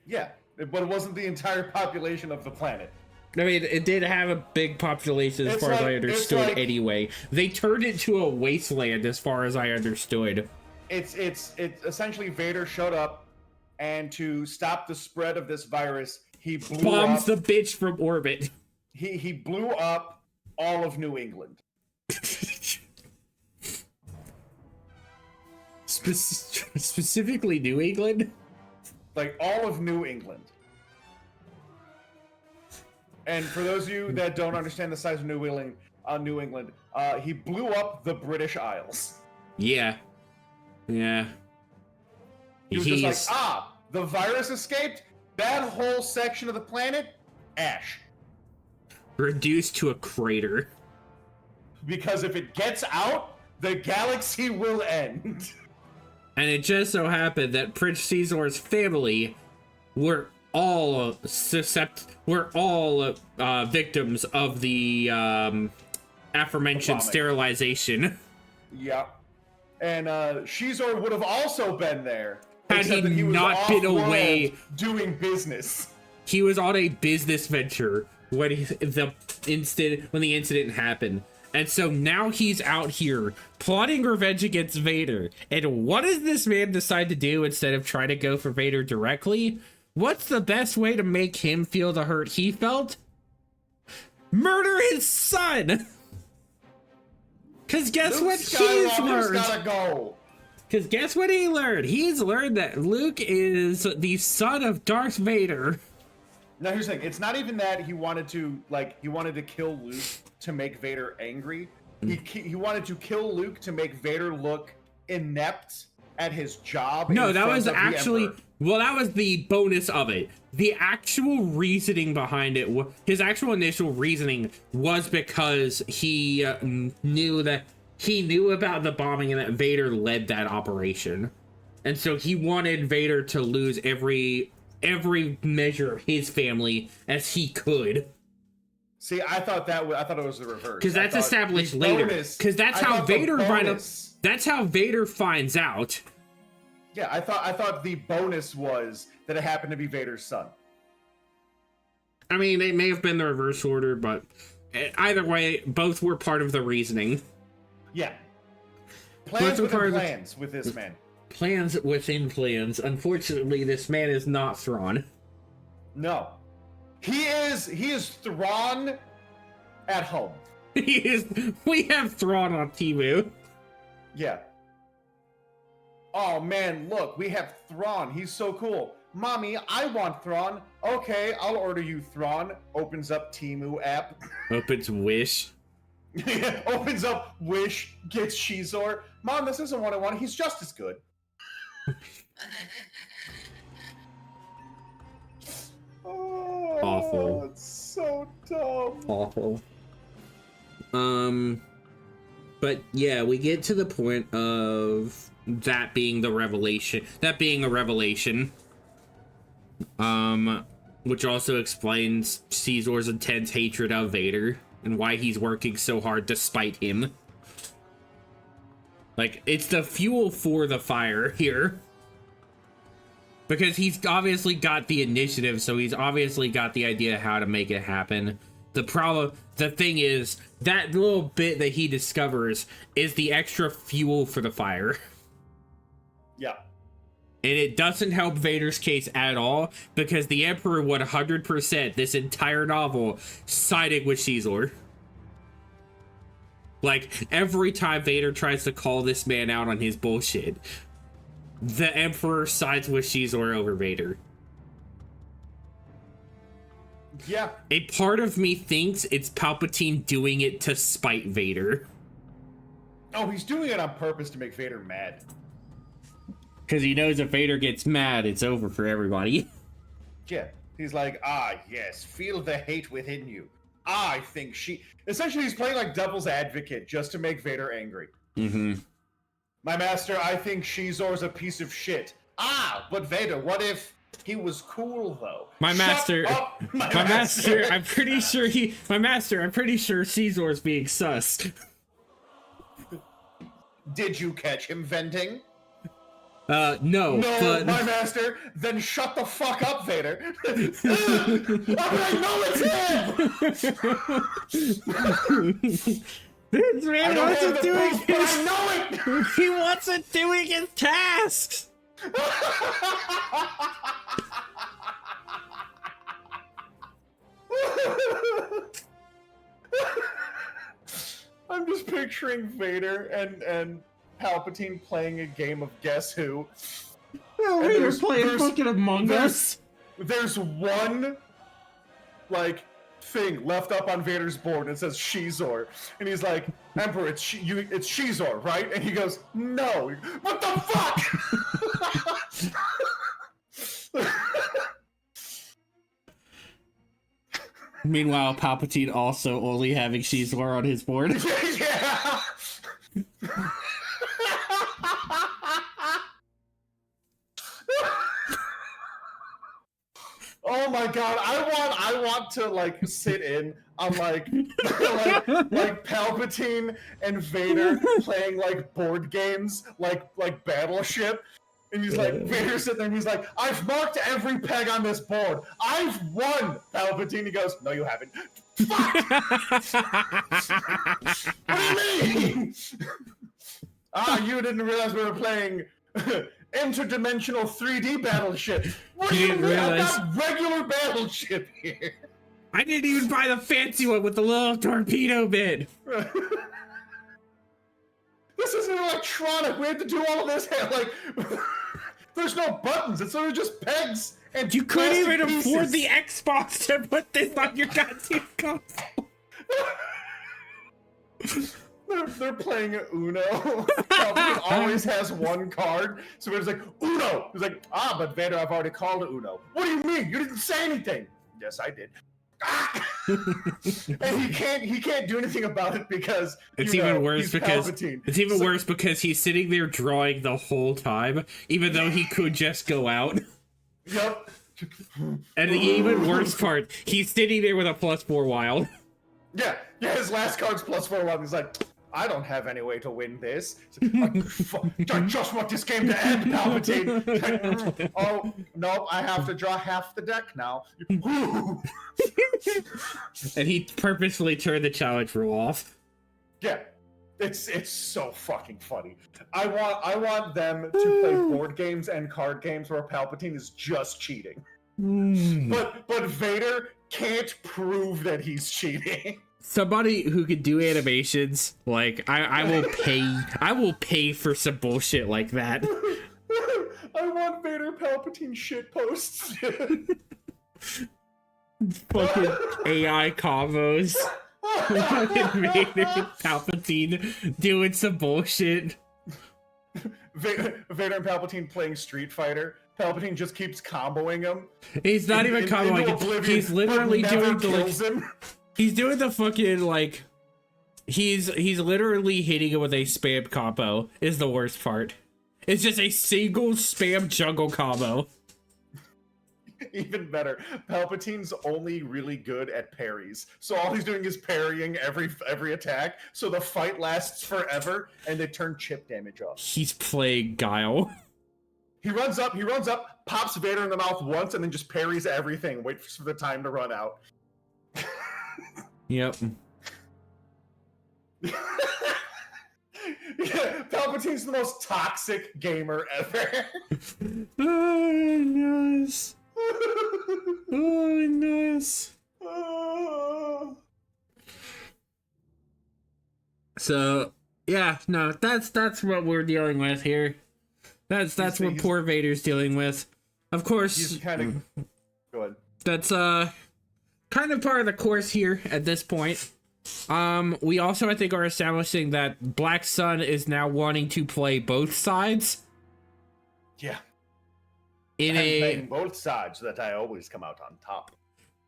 Yeah, but it wasn't the entire population of the planet. I mean, it did have a big population as far as I understood anyway. They turned it to a wasteland as far as I understood. It's essentially Vader showed up, and to stop the spread of this virus, he blew Bombs up, the bitch from orbit. he blew up all of New England. Specifically New England? Like, all of New England. And for those of you that don't understand the size of New England, he blew up the British Isles. Yeah. Yeah. He was just like, the virus escaped? That whole section of the planet? Ash. Reduced to a crater. Because if it gets out, the galaxy will end. And it just so happened that Prince Xizor's family were all victims of the aforementioned sterilization. Yep. And Xizor would have also been there. Had he not been away doing business. He was on a business venture when the incident happened. And so now he's out here plotting revenge against Vader. And what does this man decide to do instead of trying to go for Vader directly? What's the best way to make him feel the hurt he felt? Murder his son! Because guess what he's learned? Gotta go. Because guess what he learned? He's learned that Luke is the son of Darth Vader. Now here's the thing, it's not even that he wanted to kill Luke to make Vader angry. He wanted to kill Luke to make Vader look inept at his job. No, that was actually, well, that was the bonus of it. The actual reasoning behind it, his actual initial reasoning was because he knew about the bombing and that Vader led that operation. And so he wanted Vader to lose every measure of his family as he could. See, I thought it was the reverse. Because that's established later. Because that's how Vader finds out. Yeah, I thought the bonus was that it happened to be Vader's son. I mean, it may have been the reverse order, but either way, both were part of the reasoning. Yeah. Plans within plans with this man. Plans within plans. Unfortunately, this man is not Thrawn. No. He is Thrawn at home. We have Thrawn on Temu. Yeah. Oh man, look, we have Thrawn. He's so cool. Mommy, I want Thrawn. Okay, I'll order you Thrawn. Opens up Temu app. Opens Wish. Opens up Wish, gets Xizor. Mom, this isn't what I want. He's just as good. Oh, awful. It's so dumb. Awful. But yeah, we get to the point of that being the revelation. That being a revelation. Which also explains Xizor's intense hatred of Vader and why he's working so hard despite him. Like, it's the fuel for the fire here. Because he's obviously got the initiative, so he's obviously got the idea how to make it happen. The thing is, that little bit that he discovers is the extra fuel for the fire. Yeah. And it doesn't help Vader's case at all, because the Emperor would 100% this entire novel siding with Xizor. Like, every time Vader tries to call this man out on his bullshit, the Emperor sides with Xizor over Vader. Yeah. A part of me thinks it's Palpatine doing it to spite Vader. Oh, he's doing it on purpose to make Vader mad. Because he knows if Vader gets mad, it's over for everybody. Yeah. He's like, yes, feel the hate within you. I think Essentially, he's playing like devil's advocate just to make Vader angry. Mm-hmm. My master, I think Xizor's a piece of shit. But Vader, what if he was cool, though? My master, I'm pretty sure Xizor's being sus. Did you catch him venting? No, but... my master, then shut the fuck up, Vader. I know it's him! This man wasn't doing his... I know it! He wasn't doing his tasks! I'm just picturing Vader and Palpatine playing a game of Guess Who. Oh, And Vader playing fucking Among Us. There's one like thing left up on Vader's board and it says Xizor, and he's like, Emperor, it's Xizor, right? And he goes, no. What the fuck? Meanwhile, Palpatine also only having Xizor on his board. Yeah. Oh my god, I want to like sit in on like like Palpatine and Vader playing like board games like Battleship. And he's like, Vader's sitting there and he's like, I've marked every peg on this board. I've won! Palpatine, he goes, no, you haven't. Fuck! What do you mean? You didn't realize we were playing interdimensional 3D Battleship. What do you mean? I've got regular Battleship here. I didn't even buy the fancy one with the little torpedo bit. This isn't electronic. We have to do all of this. Like, there's no buttons. It's literally just pegs and you couldn't even pieces. afford the Xbox to put this on your goddamn console. They're playing Uno. Palpatine always has one card, so Vader's like, Uno! He's like, but Vader, I've already called it Uno. What do you mean? You didn't say anything. Yes, I did. And he can't do anything about it because it's even worse because he's sitting there drawing the whole time, even though he could just go out. Yep. And the even worse part, he's sitting there with a +4 wild. Yeah, his last card's +4 wild. He's like, I don't have any way to win this. I just want this game to end, Palpatine. Oh, nope, I have to draw half the deck now. And he purposefully turned the challenge rule off. Yeah, it's so fucking funny. I want them to play board games and card games where Palpatine is just cheating. But Vader can't prove that he's cheating. Somebody who could do animations, like I will pay for some bullshit like that. I want Vader Palpatine shit posts. Fucking AI combos. Fucking Vader Palpatine doing some bullshit. Vader and Palpatine playing Street Fighter. Palpatine just keeps comboing him. He's not even comboing. He's literally doing the he's doing the fucking like. He's literally hitting him with a spam combo. Is the worst part. It's just a single spam jungle combo. Even better, Palpatine's only really good at parries. So all he's doing is parrying every attack. So the fight lasts forever, and they turn chip damage off. He's playing Guile. He runs up, pops Vader in the mouth once, and then just parries everything. Waits for the time to run out. Yep. Yeah, Palpatine's the most toxic gamer ever. Oh, nice. Oh, nice. So, yeah, no, that's what we're dealing with here. That's what poor Vader's dealing with. Of course, he's kind of good. That's kind of part of the course here at this point. We also, I think, are establishing that Black Sun is now wanting to play both sides. Yeah. I'm playing both sides so that I always come out on top.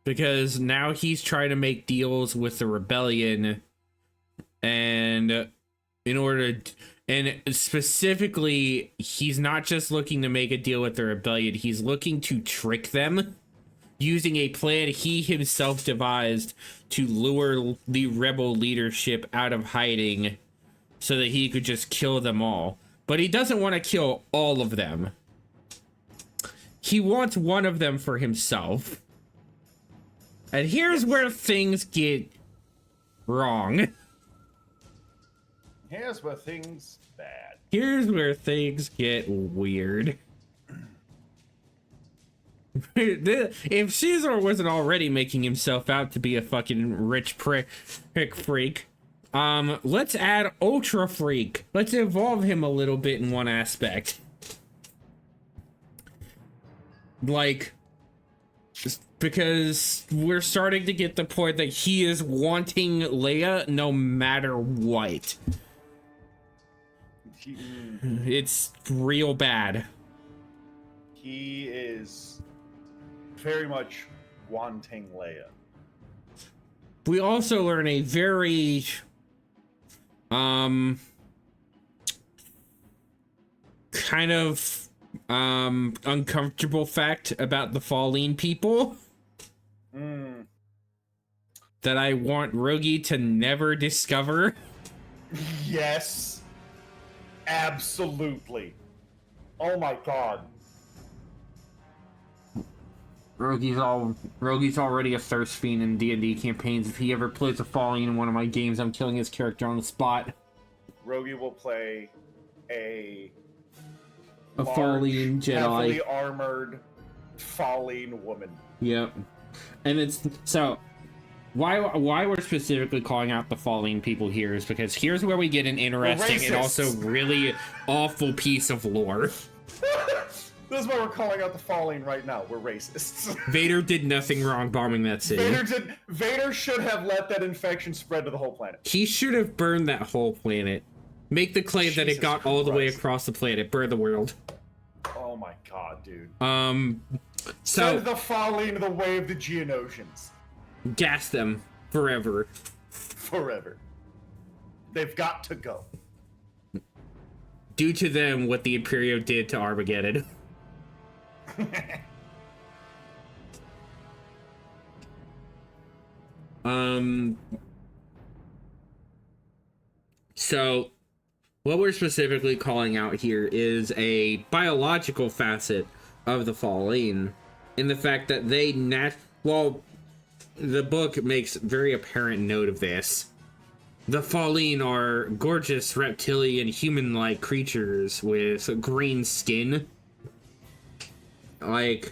Because now he's trying to make deals with the rebellion, and in order to, and specifically, he's not just looking to make a deal with the rebellion, he's looking to trick them using a plan he himself devised to lure the rebel leadership out of hiding so that he could just kill them all. But he doesn't want to kill all of them. He wants one of them for himself. And here's where things get wrong. Here's where things bad. Here's where things get weird. if Xizor wasn't already making himself out to be a fucking rich prick freak, let's add Ultra Freak. Let's evolve him a little bit in one aspect. Like, because we're starting to get the point that he is wanting Leia no matter what. It's real bad. He is very much wanting Leia. We also learn a very kind of uncomfortable fact about the Fallen people that I want Rogi to never discover. Yes, absolutely. Oh my god. Rogi's already a thirst fiend in D&D campaigns. If he ever plays a Fallen in one of my games, I'm killing his character on the spot. Rogi will play a Fallen Jedi, heavily armored Fallen woman. Yep. And it's so why we're specifically calling out the Fallen people here is because here's where we get an interesting and also really awful piece of lore. This is why we're calling out the Fallen right now. We're racists. Vader did nothing wrong bombing that city. Vader should have let that infection spread to the whole planet. He should have burned that whole planet. Make the claim that it got all the way across the planet. Burn the world. Oh my god, dude. So send the Fallen the way of the Geonosians. Gas them forever. Forever. They've got to go. Do to them what the Imperio did to Armageddon. So what we're specifically calling out here is a biological facet of the Fallen, in the fact that they the book makes very apparent note of this. The Fallen are gorgeous reptilian human-like creatures with green skin. Like,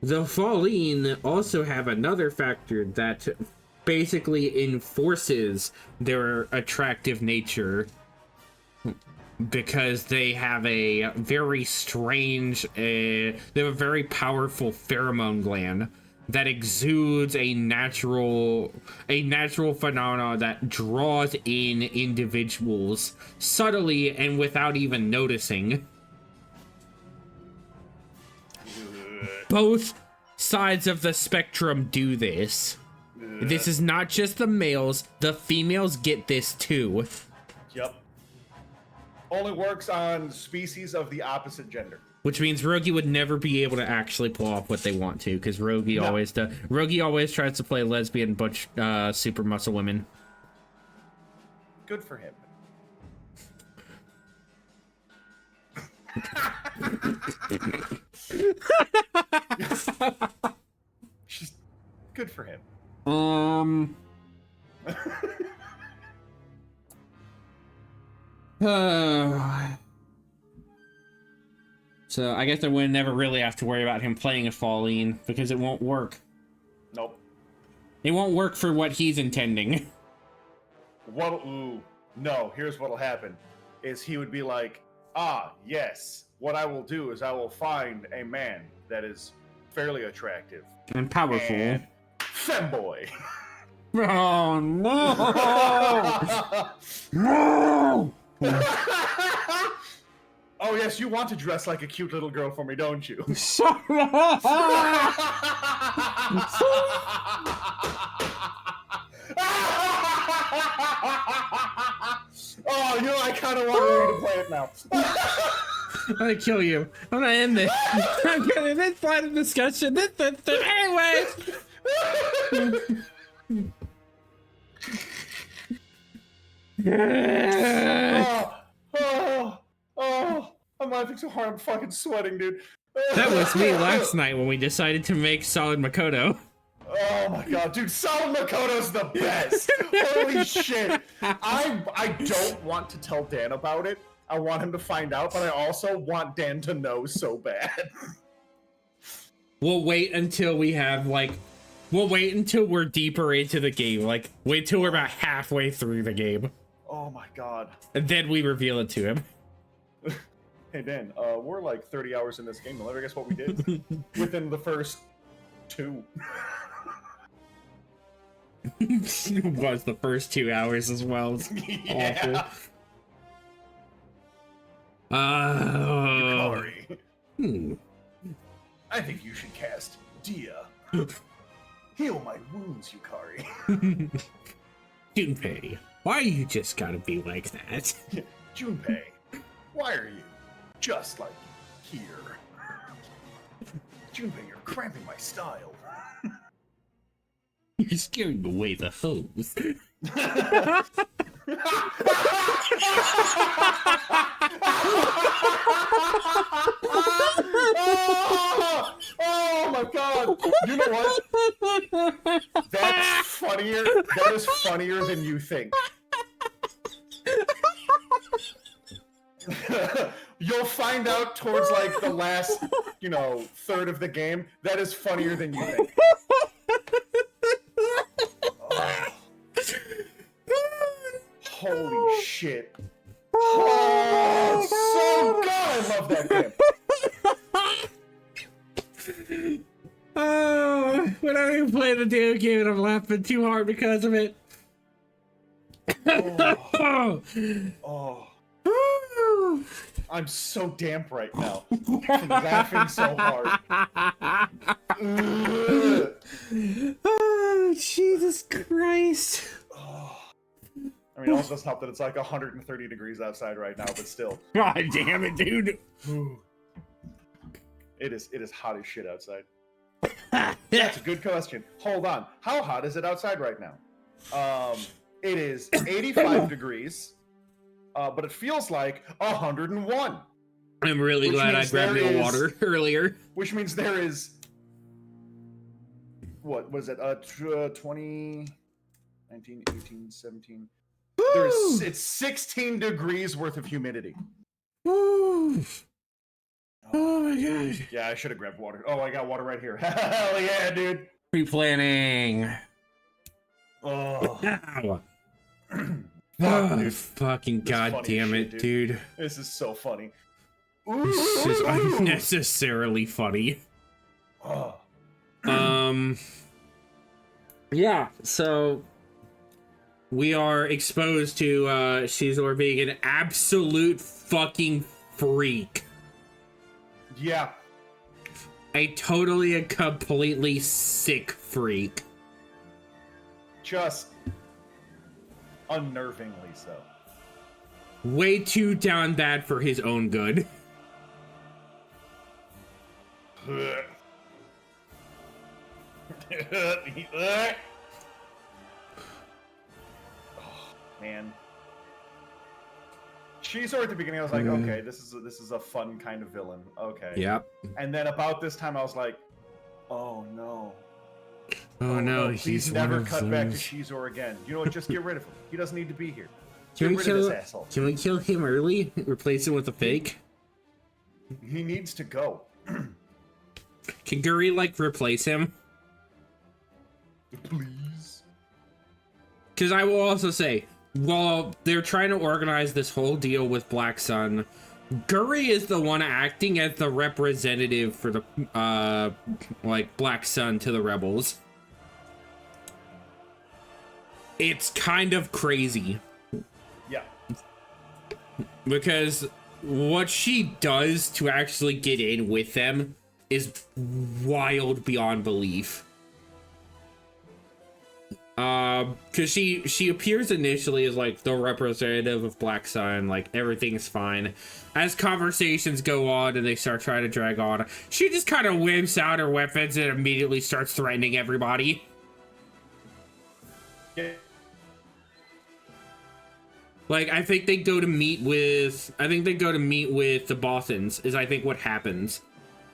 the Fallen also have another factor that basically enforces their attractive nature, because they have a very strange, they have a very powerful pheromone gland that exudes a natural phenomena that draws in individuals subtly and without even noticing. Both sides of the spectrum do this. This is not just the males, the females get this too. Yep. Only works on species of the opposite gender. Which means Rogi would never be able to actually pull off what they want to, because Rogi always does. Rogi always tries to play lesbian butch super muscle women. Good for him. Just good for him. So I guess I would never really have to worry about him playing a Fallen, because it won't work. Nope. It won't work for what he's intending. No, here's what'll happen. Is he would be like, yes, what I will do is I will find a man that is fairly attractive. And powerful. And femboy. Oh, no! No! Oh, yes, you want to dress like a cute little girl for me, don't you? Shut up! Oh, you know, I kind of want you to play it now. I'm gonna kill you. I'm gonna end this. I'm gonna this part of discussion. Anyway. I'm laughing so hard I'm fucking sweating, dude. That was me last night when we decided to make Solid Makoto. Oh my god, dude, Sal Makoto's the best. Holy shit. I don't want to tell Dan about it. I want him to find out, but I also want Dan to know so bad. we'll wait until we have like, we'll wait until we're deeper into the game. Like, wait till we're about halfway through the game. Oh my god. And then we reveal it to him. Hey Dan, we're like 30 hours in this game. You'll ever guess what we did? Within the first 2. It was the first 2 hours as well. It's Yeah. awful. Yukari, I think you should cast Dia. Heal my wounds, Yukari. Junpei, why you just gotta be like that? Junpei, why are you just like here? Junpei, you're cramping my style. You're scaring away the hose. Oh my god! You know what? That's funnier. That is funnier than you think. You'll find out towards like the last, third of the game. That is funnier than you think. Holy shit. Oh, it's so good! I love that game. Oh, when I play the damn game and I'm laughing too hard because of it. Oh. I'm so damp right now. I'm laughing so hard. Oh, Jesus Christ. I mean, it also doesn't help that it's like 130 degrees outside right now, but still. God damn it, dude. It is hot as shit outside. That's a good question. Hold on. How hot is it outside right now? It is 85 degrees, but it feels like 101. I'm really glad I grabbed me a water earlier. Which means there is... What was it? 20... 19, 18, 17... It's 16 degrees worth of humidity. Woo. Oh my god. Yeah, I should have grabbed water. Oh, I got water right here. Hell yeah, dude. Pre-planning. Oh. Ow. Fuck, dude. Fucking This goddamn funny it, shit, dude. This is so funny. This is unnecessarily funny. Oh. Yeah, so we are exposed to Xizor being an absolute fucking freak. Yeah. A totally and completely sick freak. Just unnervingly so. Way too down bad for his own good. Man. Xizor at the beginning, I was like, okay, this is a fun kind of villain. Okay. Yep. And then about this time, I was like, oh no. Oh no, Please he's never one of cut back to those. Xizor again. You know what? Just get rid of him. He doesn't need to be here. Can Get we rid of kill? this asshole. Can we kill him early? Replace him with a fake? He needs to go. Can Guri like replace him? Please. Because I will also say, while they're trying to organize this whole deal with Black Sun, Guri is the one acting as the representative for the like Black Sun to the rebels. It's kind of crazy. Yeah. Because what she does to actually get in with them is wild beyond belief. Because she appears initially as like the representative of Black Sun, like everything's fine. As conversations go on and they start trying to drag on, she just kind of whips out her weapons and immediately starts threatening everybody. Yeah. Like, I think they go to meet with the Bothans, is I think what happens.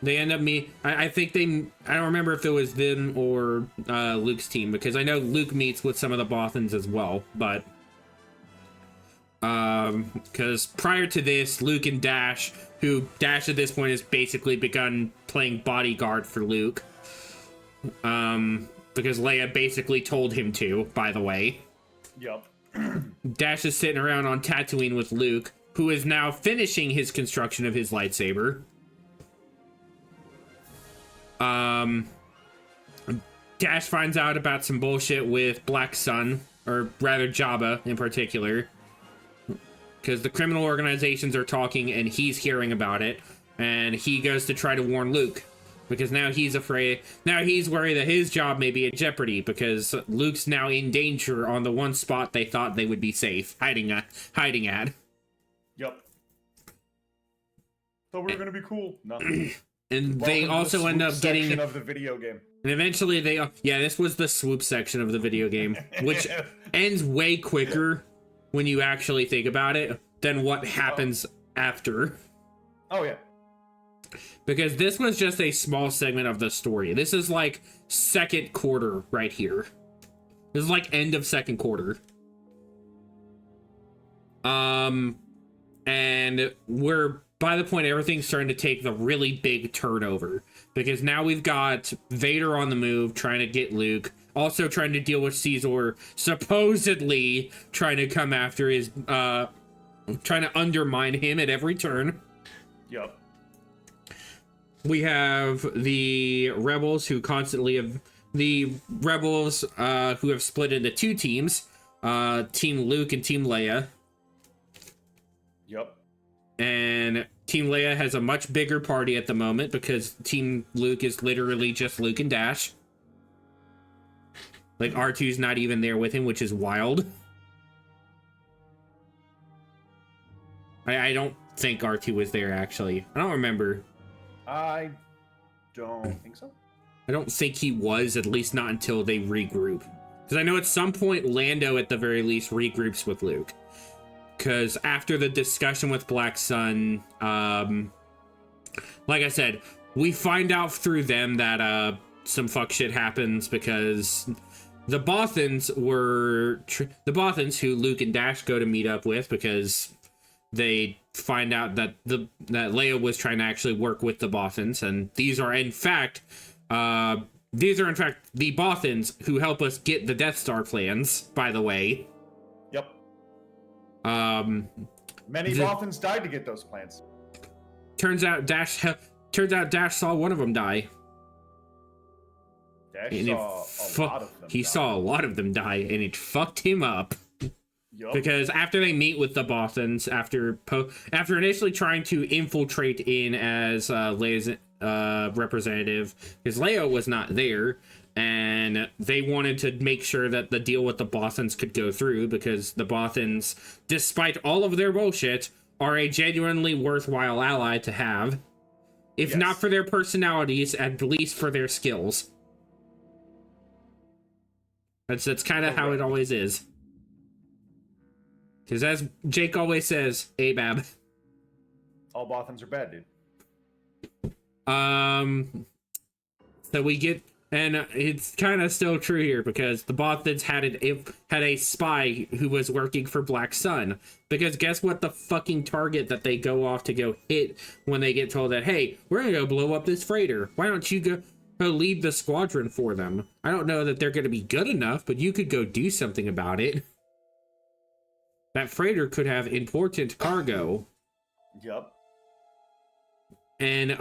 They end up I don't remember if it was them or Luke's team, because I know Luke meets with some of the Bothans as well, but because prior to this, Luke and Dash who Dash at this point has basically begun playing bodyguard for Luke. Because Leia basically told him to, by the way. Yep. Dash is sitting around on Tatooine with Luke, who is now finishing his construction of his lightsaber. Dash finds out about some bullshit with Black Sun, or rather Jabba in particular. Because the criminal organizations are talking and he's hearing about it. And he goes to try to warn Luke. Because now he's afraid, now he's worried that his job may be in jeopardy because Luke's now in danger on the one spot they thought they would be safe, hiding at. Yep. So we're gonna be cool. No. And they also end up getting of the video game. And eventually this was the swoop section of the video game, which ends way quicker when you actually think about it than what happens after. Oh yeah. Because this was just a small segment of the story. This is like second quarter right here. This is like end of second quarter. And we're by the point everything's starting to take the really big turnover. Because now we've got Vader on the move trying to get Luke. Also trying to deal with Xizor supposedly trying to come after his trying to undermine him at every turn. Yep. We have the rebels who constantly have who have split into two teams, Team Luke and Team Leia. Yep. And Team Leia has a much bigger party at the moment because Team Luke is literally just Luke and Dash. Like R2's not even there with him, which is wild. I don't think R2 was there actually. I don't remember. I don't think so. I don't think he was, at least not until they regroup. Because I know at some point Lando, at the very least, regroups with Luke. Because after the discussion with Black Sun, like I said, we find out through them that some fuck shit happens because the Bothans who Luke and Dash go to meet up with because they find out that that Leia was trying to actually work with the Bothans, and these are in fact the Bothans who help us get the Death Star plans, by the way. Yep. Many Bothans died to get those plans. Turns out Dash saw one of them die. Dash saw a lot of them. He saw a lot of them die, and it fucked him up. Yep. Because after they meet with the Bothans, after initially trying to infiltrate in as Leia's representative, because Leia was not there, and they wanted to make sure that the deal with the Bothans could go through, because the Bothans, despite all of their bullshit, are a genuinely worthwhile ally to have. If not for their personalities, at least for their skills. That's kind of how it always is. Because as Jake always says, ABAB. All Bothans are bad, dude. So we get, and it's kind of still true here because the Bothans had a spy who was working for Black Sun. Because guess what the fucking target that they go off to go hit when they get told that, hey, we're gonna go blow up this freighter. Why don't you go lead the squadron for them? I don't know that they're gonna be good enough, but you could go do something about it. That freighter could have important cargo. Yep. And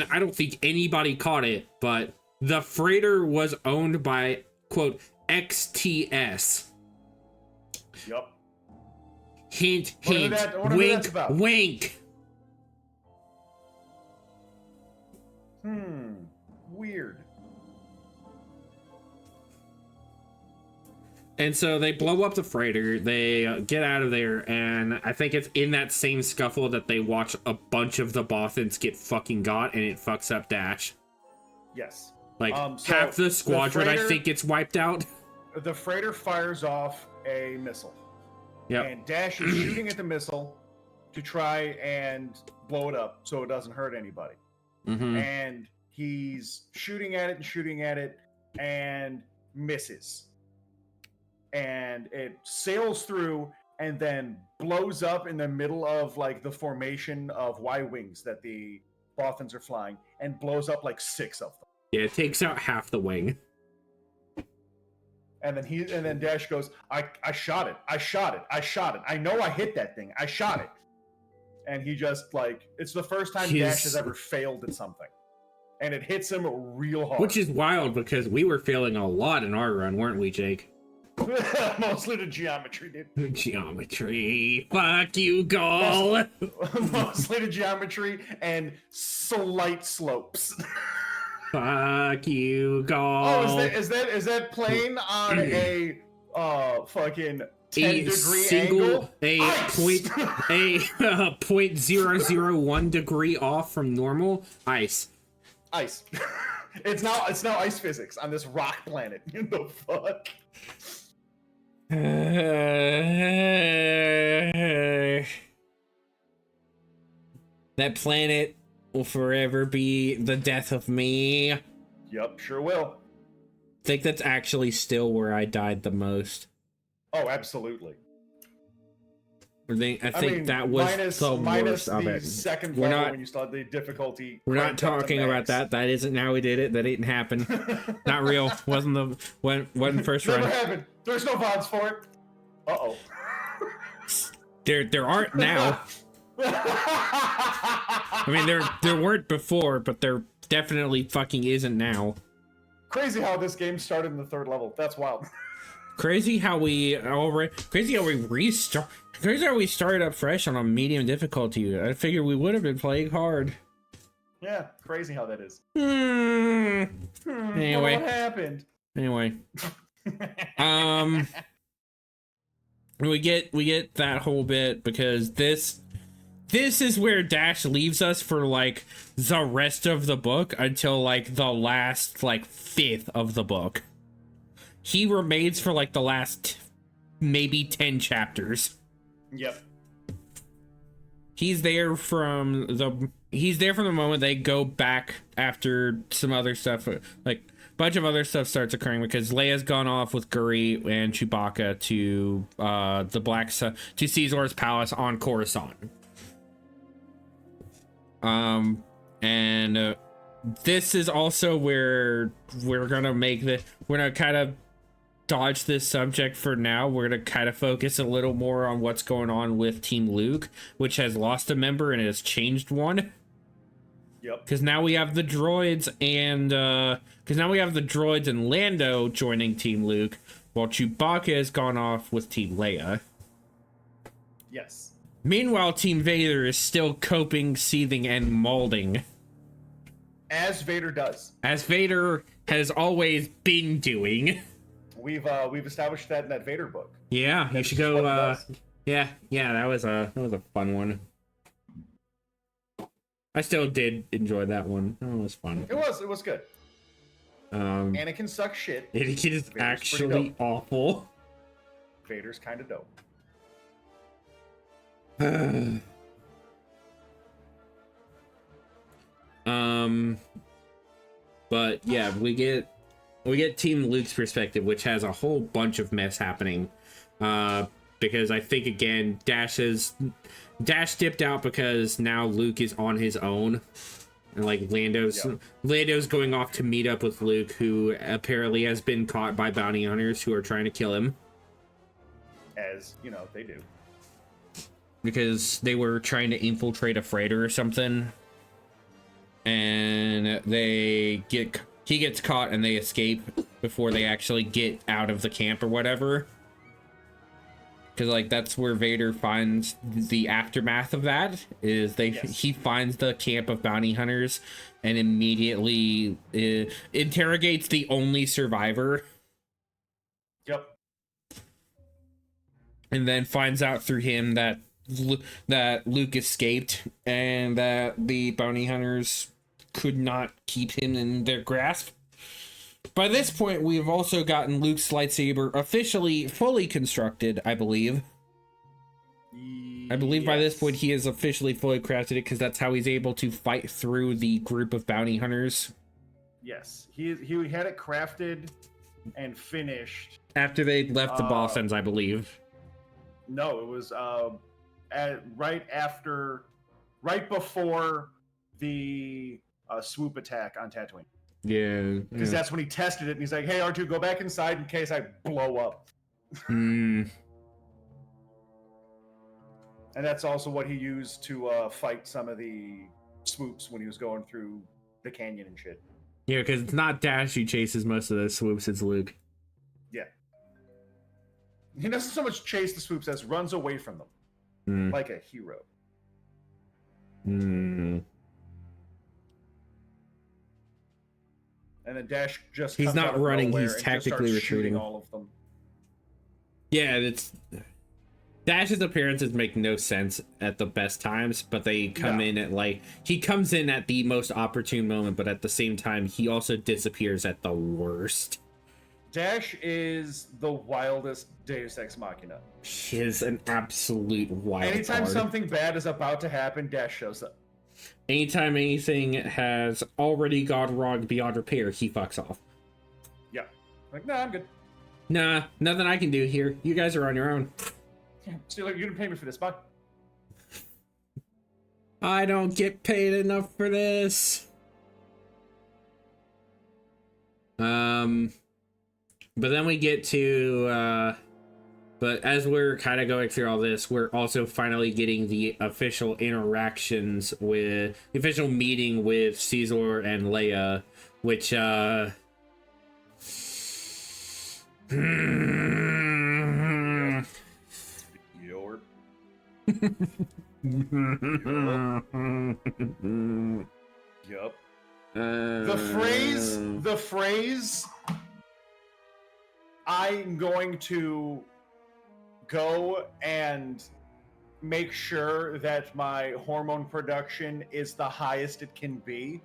I don't think anybody caught it, but the freighter was owned by, quote, XTS. Yep. Hint, hint, wink, wink. Weird. And so they blow up the freighter, they get out of there, and I think it's in that same scuffle that they watch a bunch of the Bothans get fucking got, and it fucks up Dash. Yes. Like, half the squadron, I think, gets wiped out. The freighter fires off a missile. Yep. And Dash is shooting at the missile to try and blow it up so it doesn't hurt anybody. Mm-hmm. And he's shooting at it and misses. And it sails through and then blows up in the middle of like the formation of Y-wings that the Bothans are flying, and blows up like 6 of them. Yeah, it takes out half the wing. And then Dash goes, I shot it. I know I hit that thing. I shot it. And he just like, it's the first time Dash has ever failed at something. And it hits him real hard. Which is wild because we were failing a lot in our run, weren't we, Jake? Mostly the geometry, dude. Geometry. Fuck you, Gall. Mostly the geometry and slight slopes. Fuck you, Gall. Oh, is that plane on a fucking 10-degree angle? A Ice! a 0.001 degree off from normal? Ice. Ice. It's now ice physics on this rock planet. What the fuck? That planet will forever be the death of me. Yep, sure will. I think that's actually still where I died the most. Oh, absolutely. I think that was the worst of it. Second we're level not, when you start the difficulty. We're not talking about that. That isn't how we did it. That didn't happen. Not real. Wasn't first run. Never happened. There's no VODs for it. Uh-oh. There aren't now. I mean, there weren't before, but there definitely fucking isn't now. Crazy how this game started in the 3rd level. That's wild. Crazy how we started up fresh on a medium difficulty. I figured we would have been playing hard. Yeah, crazy how that is. Anyway, what happened? Anyway, we get that whole bit because this is where Dash leaves us for like the rest of the book until like the last like 5th of the book. He remains for like the last maybe 10 chapters. Yep. He's there from the moment they go back after some other stuff, like a bunch of other stuff starts occurring because Leia's gone off with Guri and Chewbacca to the Black Sun, to Xizor's palace on Coruscant. And this is also where we're gonna kind of dodge this subject for now. We're gonna kind of focus a little more on what's going on with Team Luke, which has lost a member and has changed one. Yep. Because now we have the droids and Lando joining Team Luke, while Chewbacca has gone off with Team Leia. Yes. Meanwhile, Team Vader is still coping, seething, and molding. As Vader does. As Vader has always been doing. We've established that in that Vader book. Yeah, you should go. Yeah, that was a fun one. I still did enjoy that one. That was fun. It was good. Anakin sucks shit. Anakin is actually awful. Vader's kind of dope. But yeah, we get Team Luke's perspective, which has a whole bunch of mess happening. Because I think again, Dash dipped out because now Luke is on his own. And like Lando's going off to meet up with Luke, who apparently has been caught by bounty hunters who are trying to kill him. As, you know, they do. Because they were trying to infiltrate a freighter or something. And he gets caught and they escape before they actually get out of the camp or whatever. Because like that's where Vader finds the aftermath of that, is he finds the camp of bounty hunters and immediately interrogates the only survivor. Yep. And then finds out through him that Luke escaped and that the bounty hunters could not keep him in their grasp. By this point, we've also gotten Luke's lightsaber officially fully constructed, I believe. I believe by this point he has officially fully crafted it, because that's how he's able to fight through the group of bounty hunters. Yes, he had it crafted and finished after they left the Bothans, I believe. No, it was right before the swoop attack on Tatooine. Yeah. Because that's when he tested it, and he's like, "Hey, R2, go back inside in case I blow up." Mm. And that's also what he used to fight some of the swoops when he was going through the canyon and shit. Yeah, because it's not Dash who chases most of those swoops, it's Luke. Yeah. He doesn't so much chase the swoops as runs away from them. Like a hero. Mm. And then Dash just he's comes not out of running, nowhere he's and tactically just starts shooting retreating. all of them. Yeah, it's Dash's appearances make no sense at the best times, but they come in at he comes in at the most opportune moment, but at the same time he also disappears at the worst. Dash is the wildest Deus Ex Machina. He is an absolute wild Anytime card. something bad is about to happen, Dash shows up. Anytime anything has already gone wrong beyond repair, he fucks off. Yeah. Like, nah, I'm good. Nah, nothing I can do here. You guys are on your own. Yeah. So you're gonna pay me for this, bye. I don't get paid enough for this. But then we get to, but as we're kind of going through all this, we're also finally getting the official interactions with, the official meeting with Xizor and Leia, which, Your. Yup. The phrase, I'm going to go and make sure that my hormone production is the highest it can be,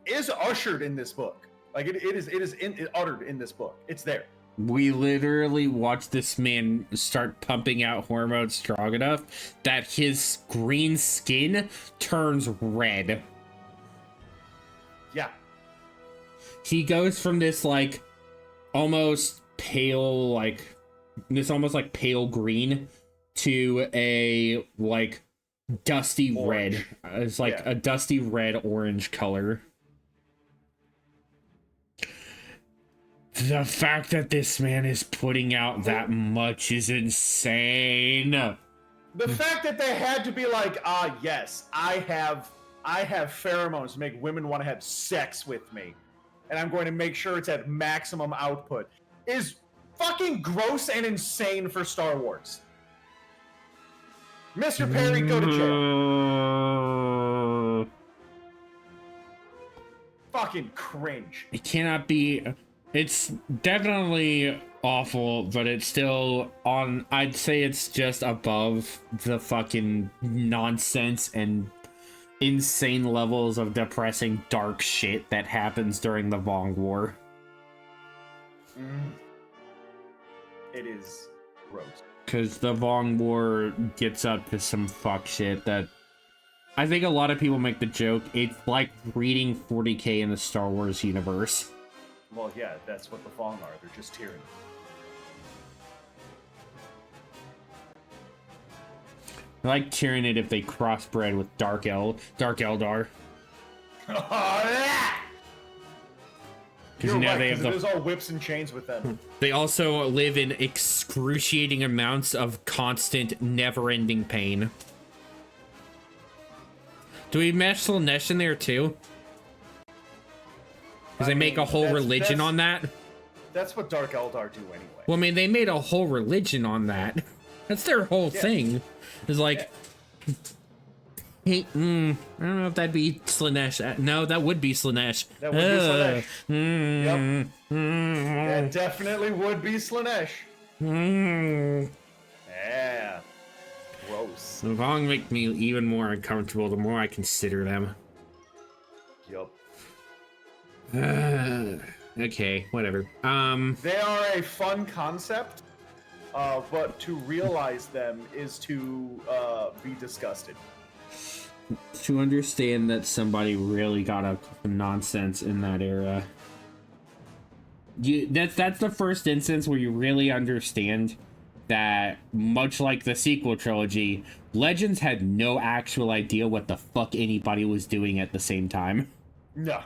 is ushered in this book. Like it is uttered in this book. It's there. We literally watched this man start pumping out hormones strong enough that his green skin turns red. Yeah. He goes from this like almost pale, like this almost like pale green to a like dusty Orange. red. It's like a dusty red orange color. The fact that this man is putting out that much is insane. The fact that they had to be like, yes, I have pheromones to make women want to have sex with me, and I'm going to make sure it's at maximum output, is fucking gross and insane for Star Wars. Mr. Perry, go to jail. Fucking cringe. It cannot be. It's definitely awful, but it's still on. I'd say it's just above the fucking nonsense and insane levels of depressing dark shit that happens during the Vong War. It is gross. Because the Vong War gets up to some fuck shit that I think a lot of people make the joke. It's like reading 40K in the Star Wars universe. Well, yeah, that's what the Vong are. They're just tyranny. I like Tyranid if they crossbred with Dark Eldar. You're right, they have there's all whips and chains with them. They also live in excruciating amounts of constant, never-ending pain. Do we mesh Slaanesh in there too? Because they make a whole religion on that. That's what Dark Eldar do anyway. Well, I mean, they made a whole religion on that. That's their whole thing. It's like, hey, I don't know if that'd be Slaanesh. No, that would be Slaanesh. That would be Slaanesh. Yep. That definitely would be Slaanesh. Yeah. Gross. The Vong make me even more uncomfortable the more I consider them. Yup. Okay, whatever. They are a fun concept, but to realize them is to be disgusted. To understand that somebody really got up to some nonsense in that era. That's the first instance where you really understand that, much like the sequel trilogy, Legends had no actual idea what the fuck anybody was doing at the same time. No.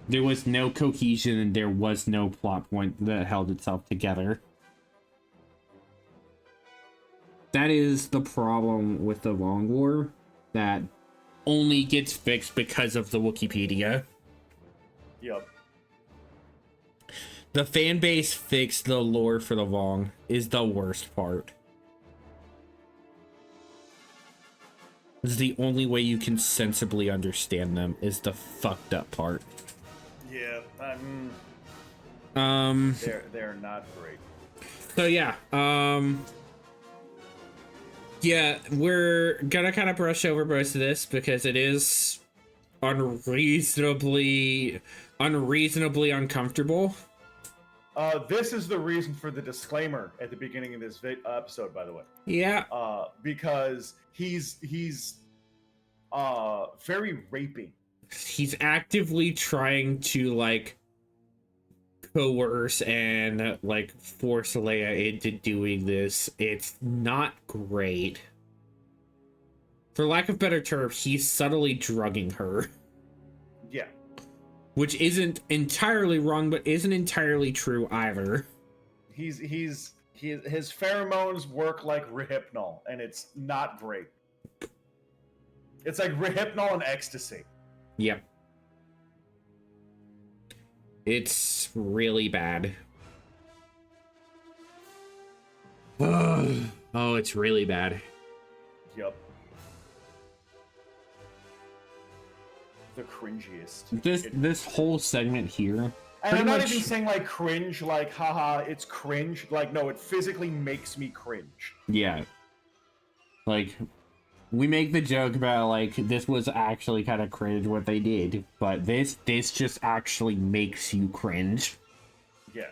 There was no cohesion and there was no plot point that held itself together. That is the problem with the Long War that only gets fixed because of the Wikipedia. Yep. The fan base fixed the lore for the Long is the worst part. This is the only way you can sensibly understand them is the fucked up part. Yeah. They're not great. So yeah, yeah, we're gonna kind of brush over most of this because it is unreasonably uncomfortable. This is the reason for the disclaimer at the beginning of this episode, by the way. Yeah. Because he's very raping. He's actively trying to like coerce and like force Leia into doing this. It's not great. For lack of better terms, he's subtly drugging her. Yeah. Which isn't entirely wrong, but isn't entirely true either. His pheromones work like Rehypnol, and it's not great. It's like Rehypnol and ecstasy. Yep. It's really bad. Oh, it's really bad. Yep. The cringiest. This whole segment here. And I'm not even saying like cringe, like haha, it's cringe. Like no, it physically makes me cringe. Yeah. Like, we make the joke about like this was actually kind of cringe what they did, but this just actually makes you cringe. Yeah.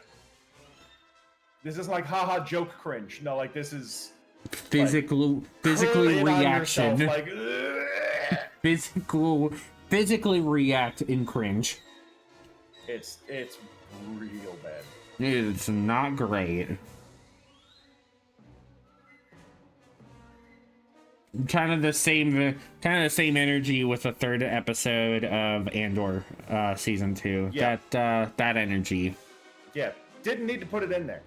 This is like haha joke cringe. No, like this is physically reaction. Yourself, like, physically react in cringe. It's real bad. It's not great. Kind of the same energy with the third episode of Andor season 2. Yeah. That energy. Yeah, didn't need to put it in there.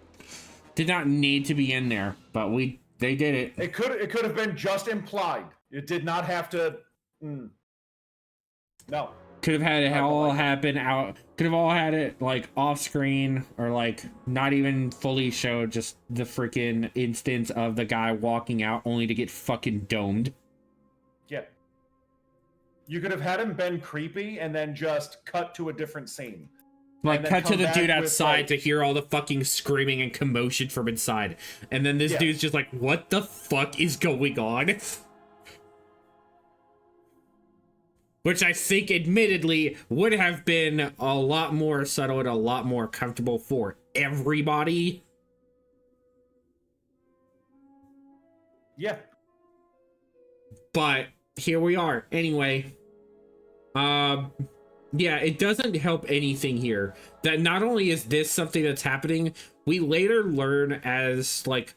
Did not need to be in there, but they did it. It could have been just implied. It did not have to. No. Could have had it all happen out. Could have all had it like off screen or like not even fully showed. Just the freaking instance of the guy walking out only to get fucking domed. Yeah. You could have had him been creepy and then just cut to a different scene. Like cut to the dude outside to hear all the fucking screaming and commotion from inside, and then this dude's just like, "What the fuck is going on?" Which I think, admittedly, would have been a lot more subtle and a lot more comfortable for everybody. Yeah. But here we are. Anyway. Yeah, it doesn't help anything here. That not only is this something that's happening, we later learn as, like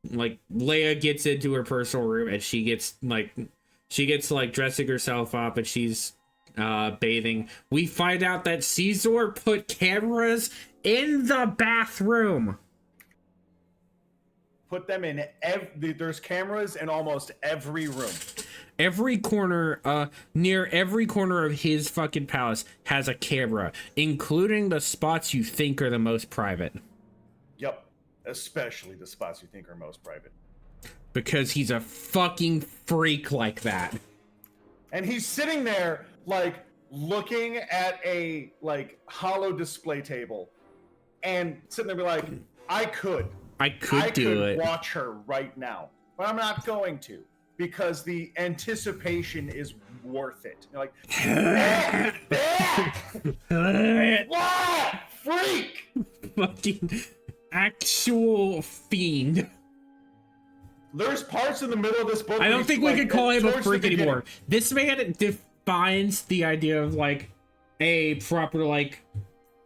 Leia gets into her personal room and she gets dressing herself up and she's bathing. We find out that Xizor put cameras in the bathroom. Put them in there's cameras in almost every room. Every corner, near every corner of his fucking palace has a camera, including the spots you think are the most private. Yep. Especially the spots you think are most private. Because he's a fucking freak like that. And he's sitting there, like, looking at a, like, hollow display table. And sitting there be like, I could watch her right now. But I'm not going to. Because the anticipation is worth it. You're like, what? Freak! Fucking actual fiend. There's parts in the middle of this book. I don't think we could call him a freak anymore. This man defines the idea of like a proper like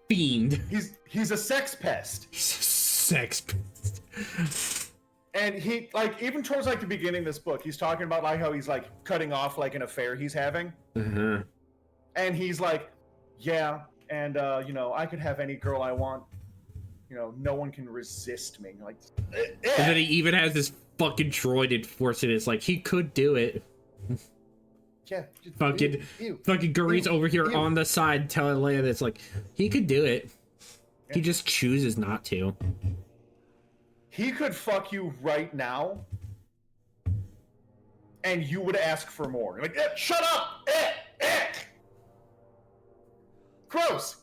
fiend. He's a sex pest. He's a sex pest. And he, like, even towards like the beginning of this book, he's talking about like how he's like cutting off like an affair he's having, and he's like, yeah, and you know, I could have any girl I want. You know, no one can resist me. Like, and then he even has this fucking droid enforcing it. It's like he could do it. Yeah, fucking Guri's over here on the side telling Leia that it's like he could do it. Yeah. He just chooses not to. He could fuck you right now, and you would ask for more. You're like, shut up! Gross!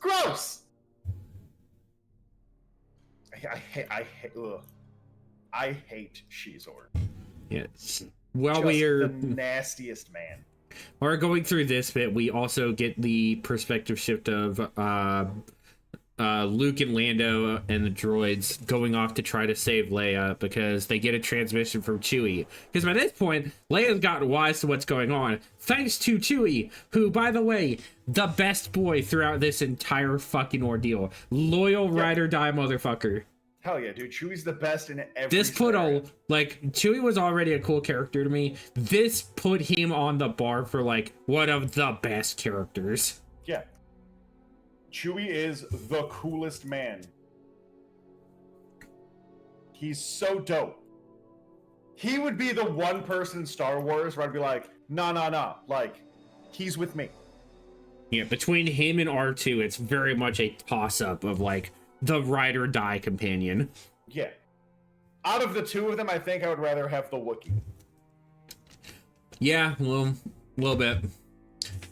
I hate Xizor. Yes. Well, just we're the nastiest man. While going through this bit, we also get the perspective shift of Luke and Lando and the droids going off to try to save Leia because they get a transmission from Chewie. Because by this point, Leia's gotten wise to what's going on, thanks to Chewie, who, by the way, the best boy throughout this entire fucking ordeal. Loyal ride or die motherfucker. Hell yeah, dude. Chewie's the best in every This put Chewie was already a cool character to me. This put him on the bar for, like, one of the best characters. Yeah. Chewie is the coolest man. He's so dope. He would be the one person in Star Wars where I'd be like, nah. Like, he's with me. Yeah, between him and R2, it's very much a toss-up of, like, the ride or die companion. Yeah. Out of the two of them, I think I would rather have the Wookiee. Yeah, well, a little bit.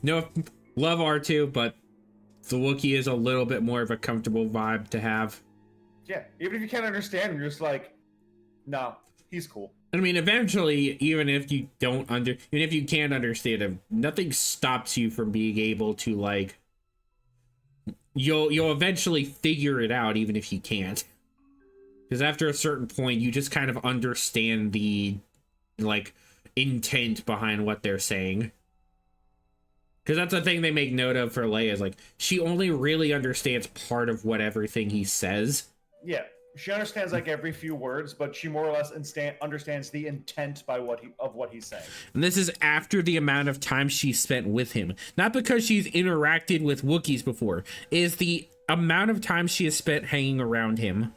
No, love R2, but the Wookiee is a little bit more of a comfortable vibe to have. Yeah, even if you can't understand him, you're just like, no, he's cool. I mean, eventually, even if you can't understand him, nothing stops you from being able to, like, you'll eventually figure it out, even if you can't. Because after a certain point, you just kind of understand the, like, intent behind what they're saying. Because that's the thing they make note of for Leia, is, like, she only really understands part of what everything he says. Yeah, she understands, like, every few words, but she more or less understands the intent of what he's saying. And this is after the amount of time she spent with him. Not because she's interacted with Wookiees before. It is the amount of time she has spent hanging around him.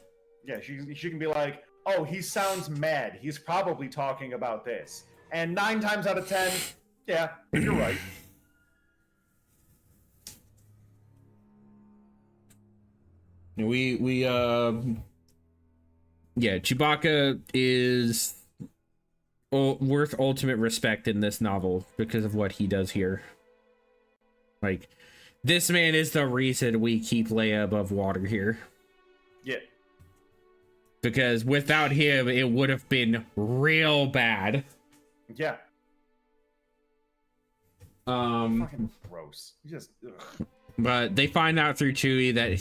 Yeah, she can be like, oh, he sounds mad. He's probably talking about this. And 9 times out of 10, yeah, you're right. Yeah, Chewbacca is worth ultimate respect in this novel because of what he does here. Like, this man is the reason we keep Leia above water here. Yeah. Because without him, it would have been real bad. Yeah. Fucking gross. Just, ugh. But they find out through Chewie that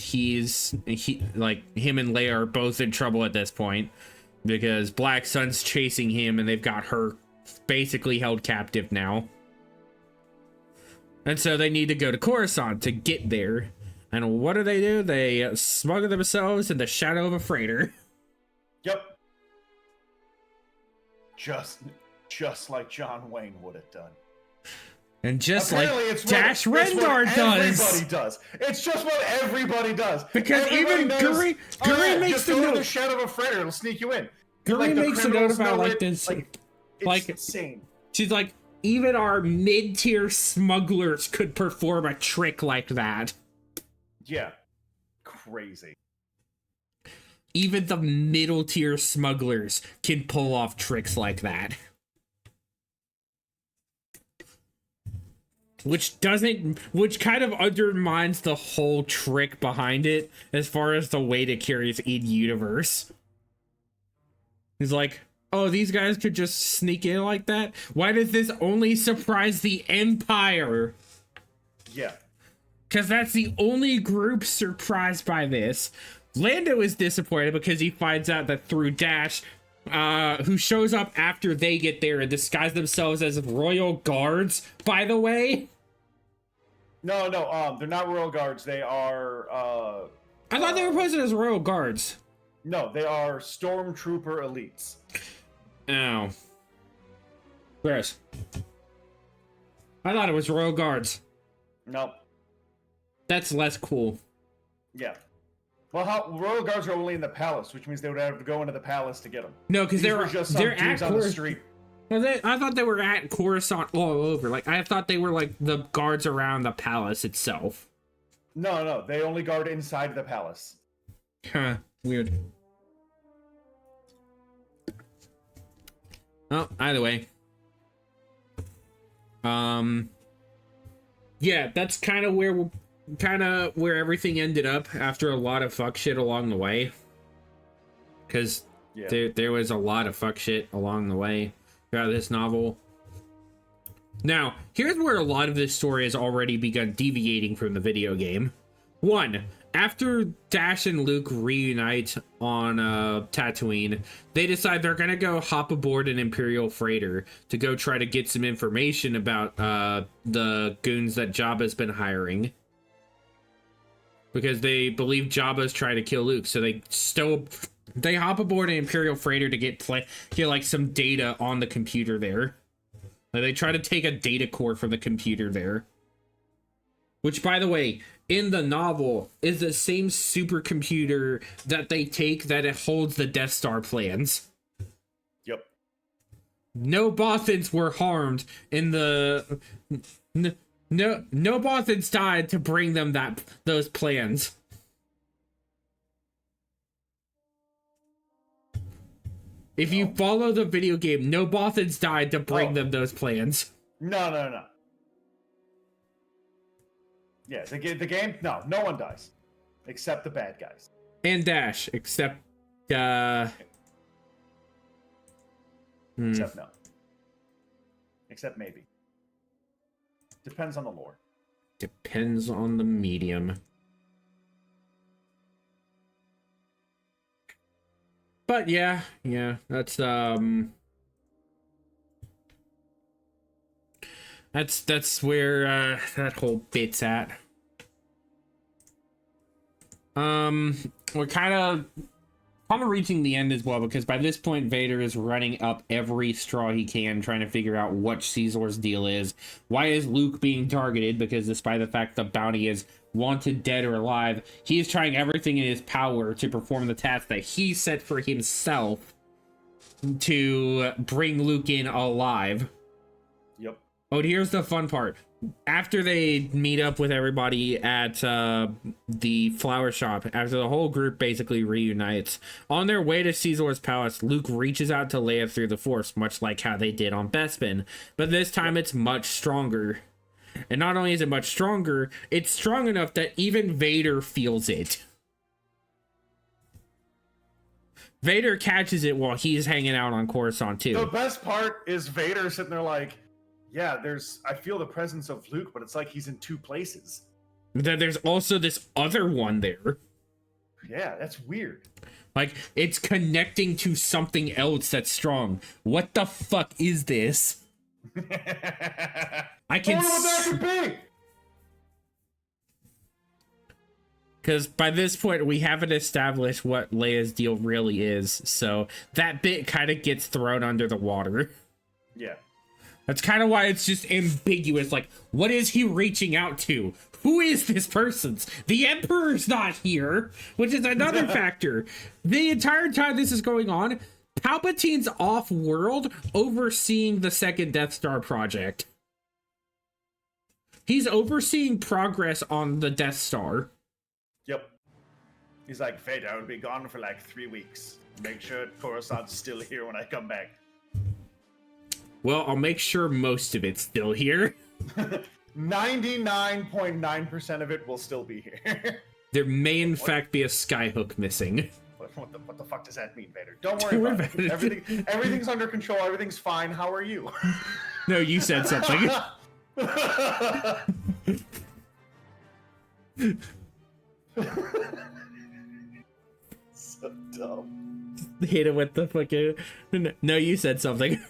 him and Leia are both in trouble at this point because Black Sun's chasing him and they've got her basically held captive now. And so they need to go to Coruscant to get there. And what do? They smuggle themselves in the shadow of a freighter. Yep. Just like John Wayne would have done. And just apparently like Dash Rendar does. Everybody does. It's just what everybody does. Because everybody even Guri makes just the go note. to the shadow of a freighter. It'll sneak you in. Guri makes a note about like this. It's insane. She's like, even our mid-tier smugglers could perform a trick like that. Yeah. Crazy. Even the middle-tier smugglers can pull off tricks like that. Which kind of undermines the whole trick behind it as far as the weight it carries in universe. He's like, oh, these guys could just sneak in like that? Why does this only surprise the Empire? Yeah. Because that's the only group surprised by this. Lando is disappointed because he finds out that through Dash, who shows up after they get there and disguise themselves as royal guards, by the way. No, they're not royal guards. They are, I thought they were posted as royal guards. No, they are stormtrooper elites. Oh. Chris. I thought it was Royal Guards. No. That's less cool. Yeah. Well, Royal Guards are only in the palace, which means they would have to go into the palace to get them. No, because they're just some dudes on the street. I thought they were at Coruscant all over. Like, I thought they were like the guards around the palace itself. No, they only guard inside the palace. Huh, weird. Oh, either way. Yeah, that's kind of where everything ended up after a lot of fuck shit along the way. Because there was a lot of fuck shit along the way throughout this novel. Now, here's where a lot of this story has already begun deviating from the video game. 1. After Dash and Luke reunite on Tatooine, they decide they're gonna go hop aboard an Imperial freighter to go try to get some information about the goons that Jabba's been hiring. Because they believe Jabba's trying to kill Luke, so they hop aboard an Imperial freighter to get like some data on the computer there. Like, they try to take a data core from the computer there. Which, by the way, in the novel, is the same supercomputer that they take that it holds the Death Star plans. Yep. No Bothans were harmed in the... No Bothans died to bring them those plans. If you follow the video game, no Bothans died to bring them those plans. No. Yeah, the game, no one dies. Except the bad guys. And Dash, except, Except no. Except maybe. Depends on the lore. Depends on the medium. But yeah, that's where that whole bit's at. We're kind of reaching the end as well, because by this point Vader is running up every straw he can, trying to figure out what Xizor's deal is. Why is Luke being targeted? Because despite the fact the bounty is wanted dead or alive, he is trying everything in his power to perform the task that he set for himself to bring Luke in alive. Yep. Oh, and here's the fun part. After they meet up with everybody at the flower shop, after the whole group basically reunites, on their way to Xizor's palace, Luke reaches out to Leia through the Force, much like how they did on Bespin. But this time it's much stronger. And not only is it much stronger, it's strong enough that even Vader feels it. Vader catches it while he's hanging out on Coruscant too. The best part is Vader sitting there like, yeah, I feel the presence of Luke, but it's like he's in two places. Then there's also this other one there. Yeah, that's weird. Like, it's connecting to something else that's strong. What the fuck is this? I can... I wonder what that could be! Because by this point, we haven't established what Leia's deal really is, so that bit kind of gets thrown under the water. Yeah. That's kind of why it's just ambiguous. Like, what is he reaching out to? Who is this person? The Emperor's not here, which is another factor. The entire time this is going on, Palpatine's off-world overseeing the second Death Star project. He's overseeing progress on the Death Star. Yep. He's like, Vader, I would be gone for like 3 weeks. Make sure Coruscant's still here when I come back. Well, I'll make sure most of it's still here. 99.9% of it will still be here. There may, in fact, be a skyhook missing. What the fuck does that mean, Vader? Don't worry about it. Everything's under control. Everything's fine. How are you? No, you said something. So dumb. Hit it with the fucking... No, you said something.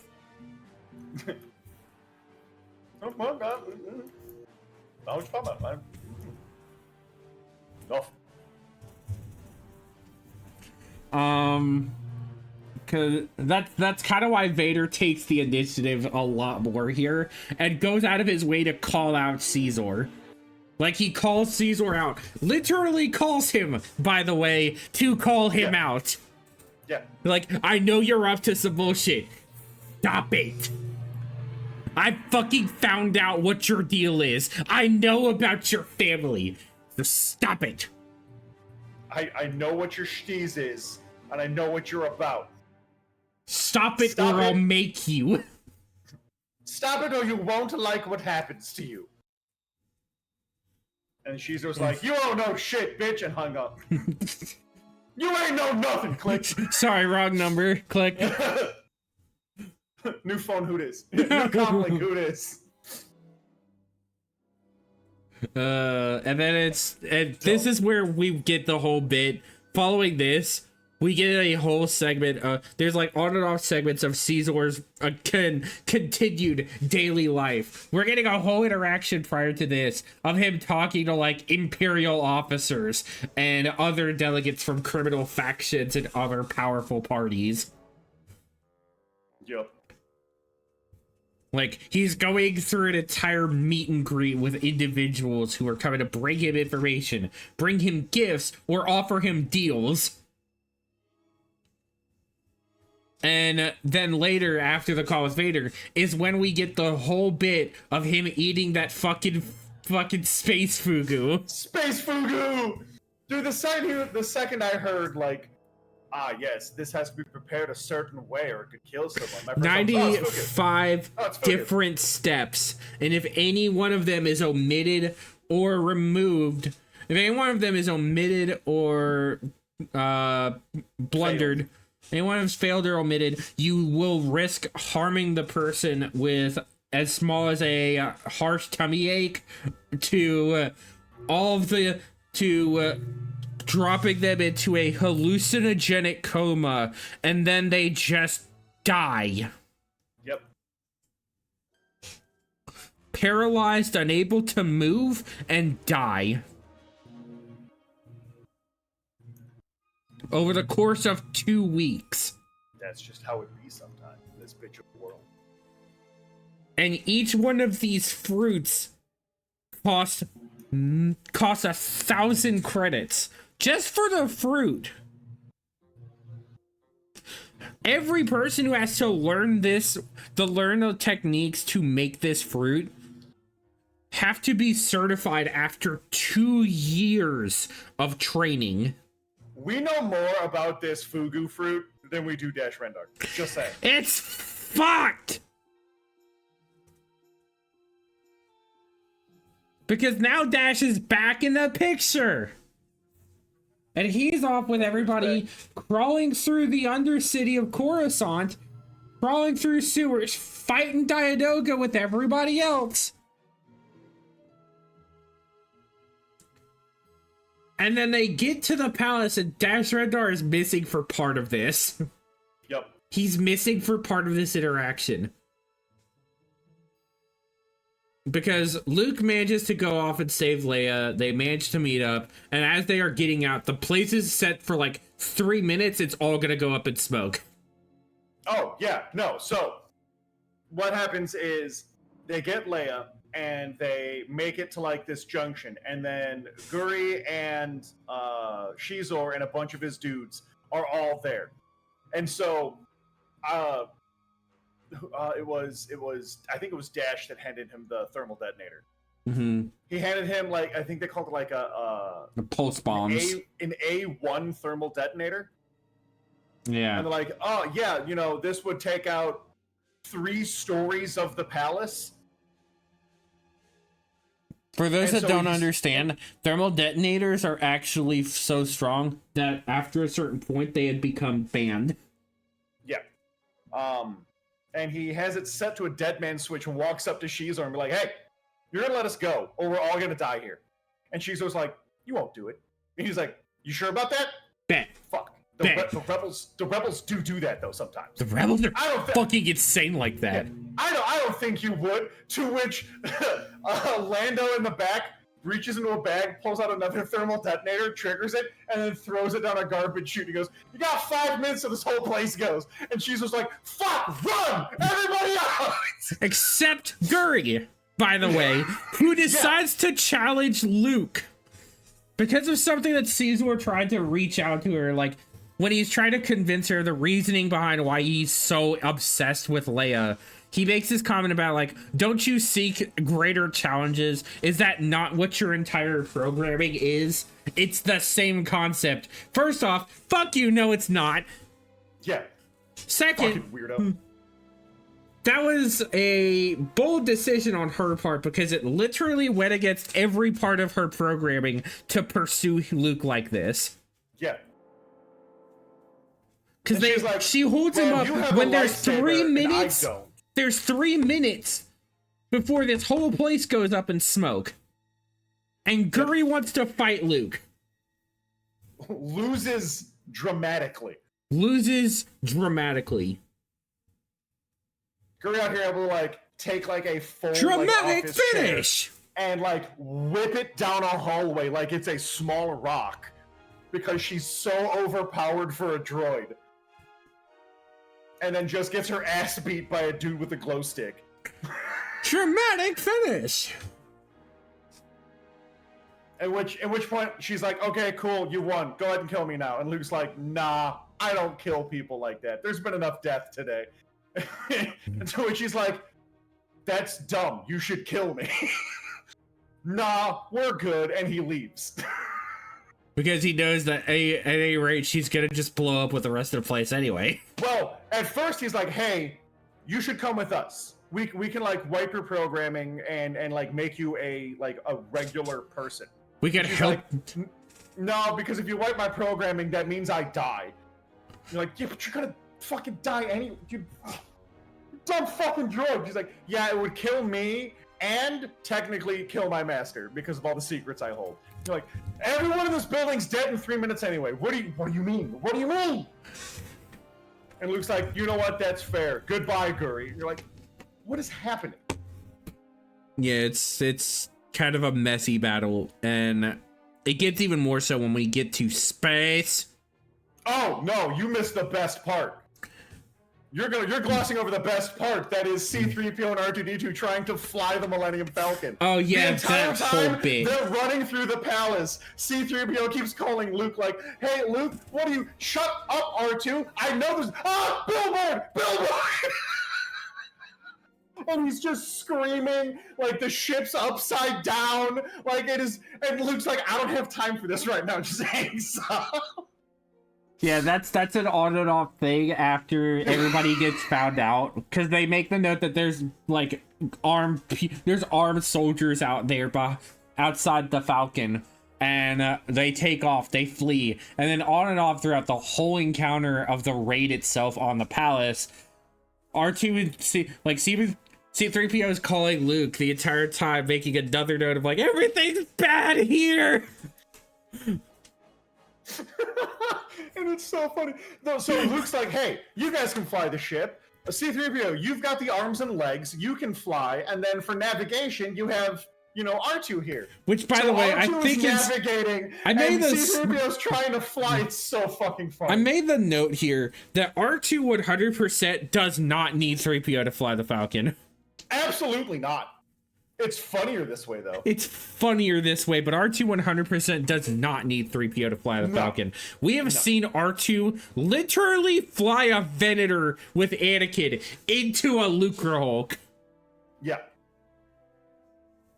Oh my god. Now it's fun, man. Because that's kind of why Vader takes the initiative a lot more here and goes out of his way to call out Xizor. Like, he calls Xizor out. Literally calls him, by the way, to call him out. Yeah. Like, I know you're up to some bullshit. Stop it. I fucking found out what your deal is. I know about your family. So stop it. I know what your steez is, and I know what you're about. Stop it or I'll make you. Stop it or you won't like what happens to you. And Xizor's like, you don't know shit, bitch, and hung up. You ain't know nothing, click. Sorry, wrong number, click. New phone, who dis? New comlink, who dis? And then this is where we get the whole bit. Following this, we get a whole segment. There's like on and off segments of Xizor's continued daily life. We're getting a whole interaction prior to this of him talking to like Imperial officers and other delegates from criminal factions and other powerful parties. Yep. Like, he's going through an entire meet and greet with individuals who are coming to bring him information, bring him gifts, or offer him deals. And then later, after the call with Vader, is when we get the whole bit of him eating that fucking space fugu. Space fugu! Dude, the second I heard, like, yes, this has to be prepared a certain way or it could kill someone. 95 different steps. And if any one of them is omitted or removed, if any one of them is omitted or blundered, any one of them is failed or omitted, you will risk harming the person with as small as a harsh tummy ache to dropping them into a hallucinogenic coma, and then they just die. Yep. Paralyzed, unable to move, and die. Over the course of 2 weeks. That's just how it be sometimes in this bitch of world. And each one of these fruits costs 1,000 credits. Just for the fruit. Every person who has to learn the techniques to make this fruit have to be certified after 2 years of training. We know more about this fugu fruit than we do Dash Rendar. Just saying. It's fucked! Because now Dash is back in the picture. And he's off with everybody crawling through the undercity of Coruscant, crawling through sewers, fighting Diadoga with everybody else. And then they get to the palace and Dash Rendar is missing for part of this. Yep. He's missing for part of this interaction. Because Luke manages to go off and save Leia, they manage to meet up, and as they are getting out, the place is set for like 3 minutes, it's all gonna go up in smoke. Oh, yeah, no, so, what happens is, they get Leia, and they make it to like this junction, and then Guri and Xizor and a bunch of his dudes are all there. And so, it was I think it was Dash that handed him the thermal detonator. Mm-hmm. He handed him like I think they called it like the pulse bombs, an A1 thermal detonator. Yeah, and they're like, oh yeah, you know, this would take out 3 stories of the palace. For those that don't understand, thermal detonators are actually so strong that after a certain point they had become banned. Yeah. And he has it set to a dead man switch and walks up to Xizor and be like, hey, you're going to let us go or we're all going to die here. And Shizor's like, you won't do it. And he's like, you sure about that? Bet. Fuck. Bet. The rebels do that though sometimes. The rebels are fucking insane like that. Yeah, I don't think you would. To which Lando in the back reaches into a bag, pulls out another thermal detonator, triggers it, and then throws it down a garbage chute. He goes, "You got 5 minutes, so this whole place goes." And she's just like, "Fuck, run, everybody out!" Except Guri, by the way, who decides to challenge Luke because of something that Xizor tried to reach out to her, like when he's trying to convince her the reasoning behind why he's so obsessed with Leia. He makes this comment about, like, don't you seek greater challenges? Is that not what your entire programming is? It's the same concept. First off, fuck you, no it's not. Yeah. Second, Fucking weirdo. that was a bold decision on her part because it literally went against every part of her programming to pursue Luke like this. Yeah. Because like, she holds him up when there's 3 minutes. There's 3 minutes before this whole place goes up in smoke. And Guri wants to fight Luke. Loses dramatically. Loses dramatically. Guri out here able to, like, take, like, a full, Dramatic like, finish! And, like, whip it down a hallway like it's a small rock. Because she's so overpowered for a droid. And then just gets her ass beat by a dude with a glow stick. Dramatic finish! At which point she's like, "Okay, cool, you won. Go ahead and kill me now." And Luke's like, "Nah, I don't kill people like that. There's been enough death today." And to which she's like, "That's dumb. You should kill me." "Nah, we're good," and he leaves. Because he knows that at any rate, she's gonna just blow up with the rest of the place anyway. Well, at first he's like, "Hey, you should come with us. We can, like, wipe your programming and like make you a regular person." We can help. Like, "No, because if you wipe my programming, that means I die." You're like, "Yeah, but you're gonna fucking die anyway. You dumb fucking droid." He's like, "Yeah, it would kill me and technically kill my master because of all the secrets I hold." You're like, "Everyone in this building's dead in 3 minutes anyway. What do you mean? What do you mean?" And Luke's like, "You know what? That's fair. Goodbye, Guri." You're like, what is happening? Yeah, it's kind of a messy battle, and it gets even more so when we get to space. Oh no, you missed the best part. You're glossing over the best part. That is C-3PO and R2-D2 trying to fly the Millennium Falcon. Oh yeah, the entire that whole time bit. they're running through the palace. C-3PO keeps calling Luke like, "Hey Luke, what are you? Shut up, R2. I know there's Billboard." And he's just screaming like the ship's upside down, like it is. And Luke's like, "I don't have time for this right now." Just hangs up. Yeah, that's an on and off thing after everybody gets found out, because they make the note that there's like armed soldiers out there outside the Falcon, and they take off, they flee, and then on and off throughout the whole encounter of the raid itself on the palace, R2 and C-3PO is calling Luke the entire time, making another note of like, "Everything's bad here." And it's so funny. No, so Luke's like, "Hey, you guys can fly the ship. C-3PO, you've got the arms and legs. You can fly. And then for navigation, you have, R2 here." Which, by the way, R2 I think is navigating, and C-3PO's trying to fly. It's so fucking funny. I made the note here that R2 100% does not need 3PO to fly the Falcon. Absolutely not. It's funnier this way, though. It's funnier this way, but R2 100% does not need 3PO to fly the Falcon. We have seen R2 literally fly a Venator with Anakin into a Lucre Hulk. Yeah.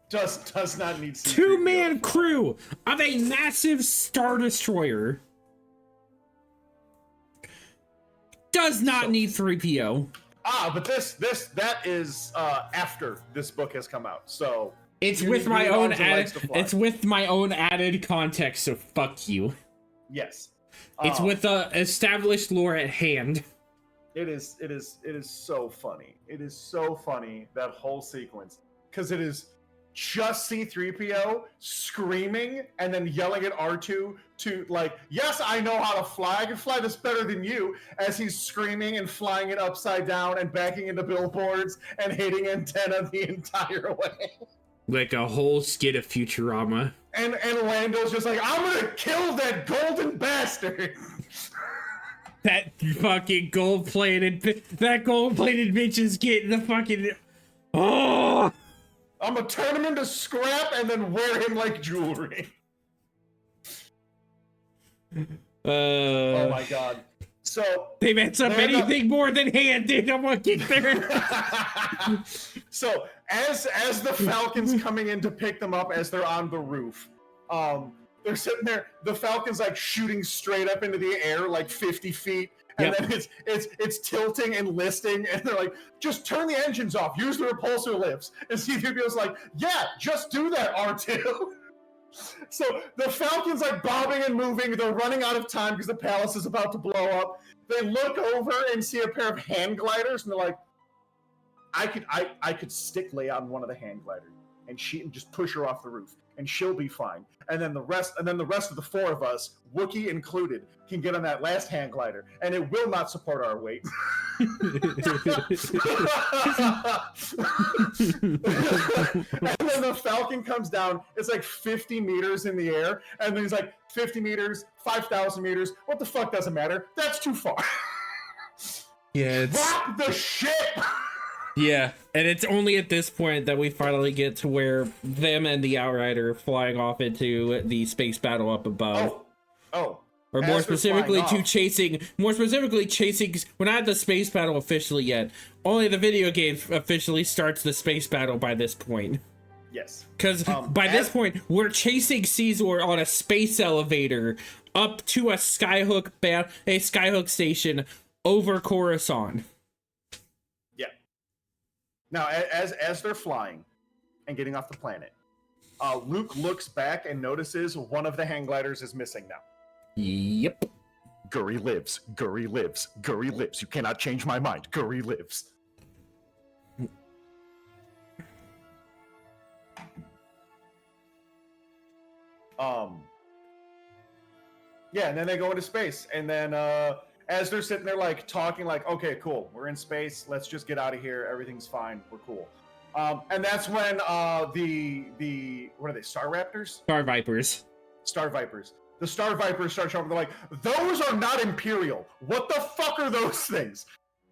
Does not need C-3PO. Two-man crew of a massive Star Destroyer. Does not need 3PO. But that is after this book has come out. So it's with my own added context, so fuck you. Yes. It's with the established lore at hand. It is so funny. It is so funny, that whole sequence, because it is just C-3PO screaming and then yelling at R2 to, like, "Yes, I know how to fly. I can fly this better than you," as he's screaming and flying it upside down and backing into billboards and hitting antenna the entire way. Like a whole skit of Futurama. And Lando's just like, I'm gonna kill that golden bastard. That fucking gold-plated bitch is getting the fucking... Oh! I'm gonna turn him into scrap and then wear him like jewelry. Oh my god. So they mess up anything more than hand, dude. I'm gonna get there. So as the Falcon's coming in to pick them up as they're on the roof, they're sitting there. The Falcon's like shooting straight up into the air, like 50 feet, and then it's tilting and listing, and they're like, "Just turn the engines off. Use the repulsor lifts." And C-3PO's like, "Yeah, just do that, R2." So the Falcon's like bobbing and moving. They're running out of time because the palace is about to blow up. They look over and see a pair of hand gliders, and they're like, I could stick Leia on one of the hand gliders and just push her off the roof, and she'll be fine. And then the rest of the four of us, Wookiee included, can get on that last hand glider, and it will not support our weight. And then the Falcon comes down. It's like 50 meters in the air, and then he's like 50 meters, 5,000 meters. What the fuck doesn't matter? That's too far. Yeah, drop the ship. Yeah, and it's only at this point that we finally get to where them and the Outrider are flying off into the space battle up above. Oh. Or more specifically chasing, we're not at the space battle officially yet. Only the video game officially starts the space battle by this point. Yes. Because by this point, we're chasing Xizor on a space elevator up to a skyhook station over Coruscant. Yeah. Now, as they're flying and getting off the planet, Luke looks back and notices one of the hang gliders is missing now. Yep. Guri lives. Guri lives. Guri lives. You cannot change my mind. Guri lives. Yeah, and then they go into space, and then as they're sitting there like talking, like, okay, cool, we're in space, let's just get out of here, everything's fine, we're cool. And that's when the what are they, Star Raptors? Star Vipers. Star Vipers. The Star Vipers start showing up, they're like, those are not Imperial. What the fuck are those things?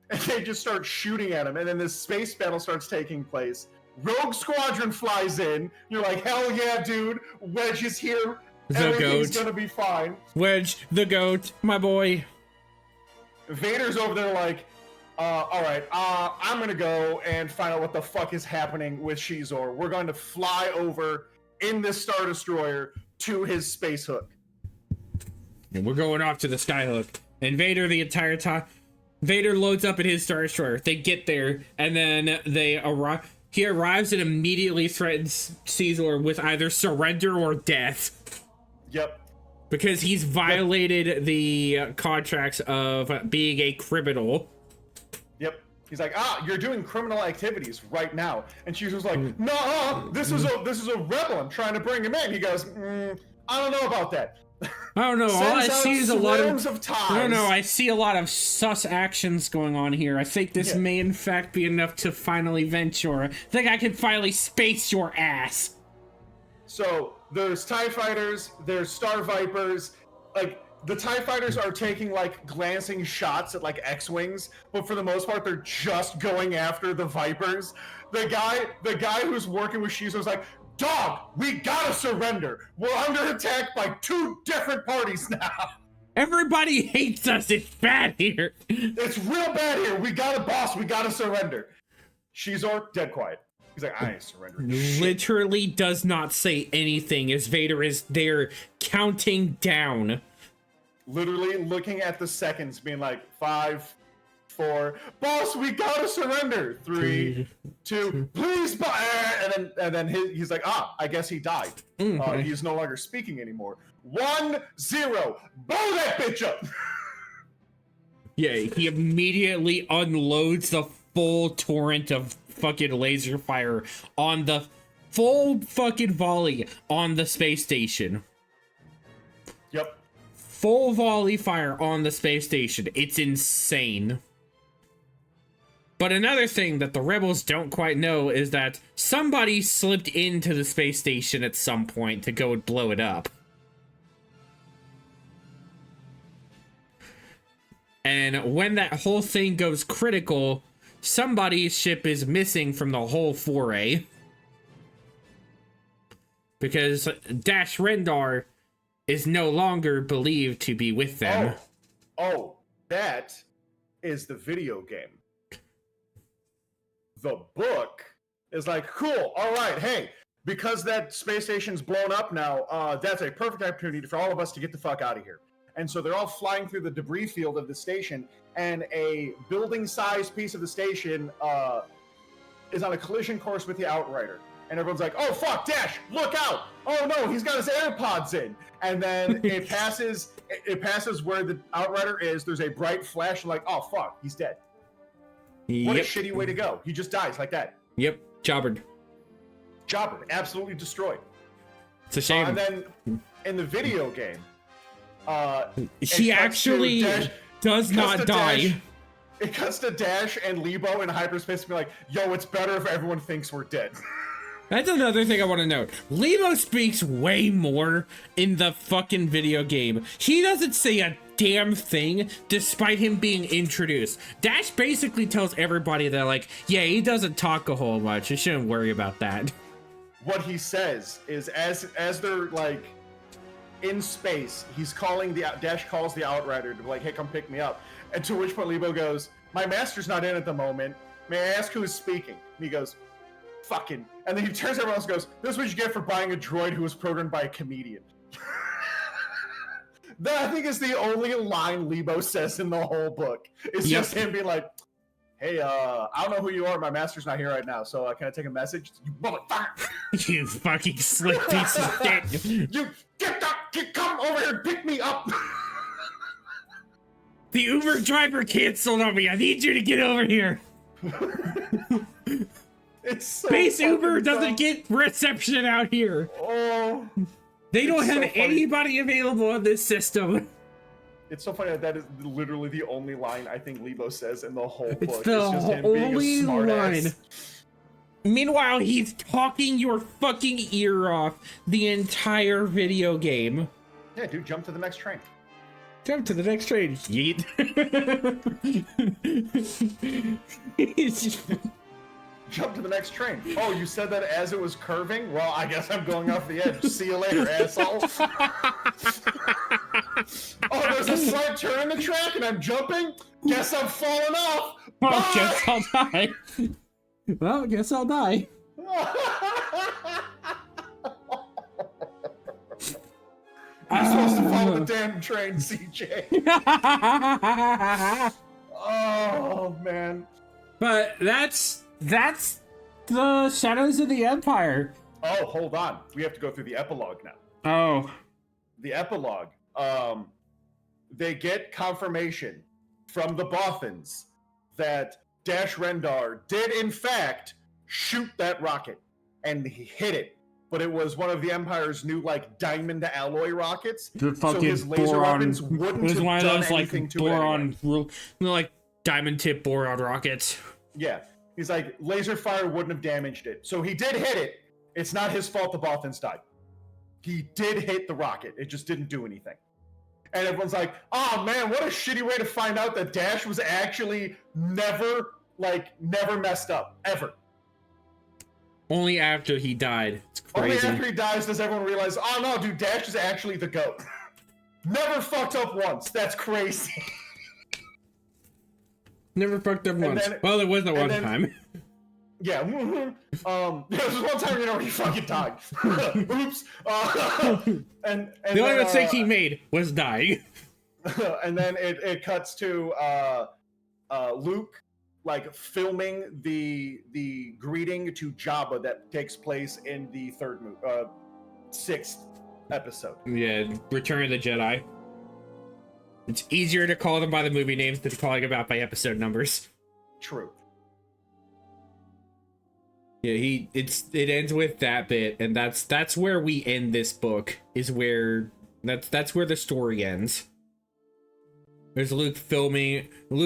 And they just start shooting at them, and then this space battle starts taking place. Rogue Squadron flies in. You're like, hell yeah, dude. Wedge is here. Everything's gonna be fine. Wedge, the goat, my boy. Vader's over there like, all right, I'm gonna go and find out what the fuck is happening with Xizor. We're going to fly over in this Star Destroyer to his space hook. And we're going off to the Skyhook. And Vader the entire time, Vader loads up in his Star Destroyer. They get there, and then they arrive. He arrives and immediately threatens Xizor with either surrender or death. Yep. Because he's violated the contracts of being a criminal. Yep. He's like, you're doing criminal activities right now. And she was like, no, this is a rebel. I'm trying to bring him in. He goes, I don't know about that. I don't know. All I see is a lot of ties. I don't know. I see a lot of sus actions going on here. I think this may, in fact, be enough to finally venture. I think I can finally space your ass. So there's TIE fighters. There's Star Vipers. Like the TIE fighters are taking like glancing shots at like X-wings, but for the most part, they're just going after the Vipers. The guy who's working with Xizor's like, dog, we gotta surrender. We're under attack by 2 different parties now. Everybody hates us. It's bad here. It's real bad here. We got a boss. We gotta surrender. Xizor, dead quiet. He's like, I ain't surrendering. Literally does not say anything as Vader is there counting down. Literally looking at the seconds, being like, 5, 4, boss, we gotta surrender. 3, 2, please, and then he's like, I guess he died. He's no longer speaking anymore. 1, 0, blow that bitch up. Yeah, he immediately unloads the full torrent of fucking laser fire on the full fucking volley on the space station. Yep. Full volley fire on the space station. It's insane. But another thing that the rebels don't quite know is that somebody slipped into the space station at some point to go and blow it up. And when that whole thing goes critical, somebody's ship is missing from the whole foray. Because Dash Rendar is no longer believed to be with them. Oh, that is the video game. The book is like, cool, all right, hey, because that space station's blown up now, that's a perfect opportunity for all of us to get the fuck out of here. And so they're all flying through the debris field of the station, and a building-sized piece of the station is on a collision course with the Outrider. And everyone's like, oh, fuck, Dash, look out! Oh, no, he's got his AirPods in! And then it passes where the Outrider is, there's a bright flash, like, oh, fuck, he's dead. What a shitty way to go. He just dies like that. Yep, jobbered, absolutely destroyed. It's a shame. And then in the video game, he actually does not die. It cuts to Dash and Lebo in hyperspace and be like, yo, it's better if everyone thinks we're dead. That's another thing I want to note. Lebo speaks way more in the fucking video game. He doesn't say a damn thing despite him being introduced. Dash basically tells everybody that, like, yeah, he doesn't talk a whole much. You shouldn't worry about that. What he says is as they're like in space, Dash calls the Outrider to be like, hey, come pick me up. And to which point Lebo goes, my master's not in at the moment. May I ask who is speaking? And he goes, fucking. And then he turns to everyone else and goes, this is what you get for buying a droid who was programmed by a comedian. That, I think, is the only line Lebo says in the whole book. It's just him being like, hey, I don't know who you are. My master's not here right now, so can I take a message? You motherfucker! You fucking slick piece of shit! You come over here and pick me up! The Uber driver canceled on me. I need you to get over here. It's so Space Uber dumb. doesn't get reception out here. Oh, they don't have so anybody available on this system. It's so funny that is literally the only line I think Lebo says in the whole book. It's the just him being a only smart line. ass. Meanwhile, he's talking your fucking ear off the entire video game. Yeah, dude, jump to the next train. Jump to the next train. Yeet. Jump to the next train. Oh, you said that as it was curving? Well, I guess I'm going off the edge. See you later, asshole. Oh, there's a slight turn in the track and I'm jumping? Guess I'm falling off. Well, Bye! guess I'll die. Well, guess I'll die. You're supposed to follow the damn train, CJ. Oh, man. But that's the Shadows of the Empire. Oh, hold on. We have to go through the epilogue now. Oh. The epilogue. They get confirmation from the Bothans that Dash Rendar did, in fact, shoot that rocket. And he hit it. But it was one of the Empire's new, like, diamond alloy rockets. The fucking so his laser boron. weapons wouldn't It was have one of done those, like, anything to boron, it anyway. like, diamond tip boron rockets. Yeah. He's like, laser fire wouldn't have damaged it. So he did hit it. It's not his fault the Bothans died. He did hit the rocket. It just didn't do anything. And everyone's like, oh man, what a shitty way to find out that Dash was actually never messed up. Ever. Only after he died. It's crazy. Only after he dies does everyone realize, oh no, dude, Dash is actually the GOAT. Never fucked up once. That's crazy. Never fucked up once. Then, well, there was that one time. Yeah. There was one time, he fucking died. Oops. And the only mistake he made was dying. And then it cuts to Luke, like, filming the greeting to Jabba that takes place in the sixth episode. Yeah, Return of the Jedi. It's easier to call them by the movie names than calling them out by episode numbers. True. Yeah, it ends with that bit, and that's where we end this book. Is where that's where the story ends. There's Luke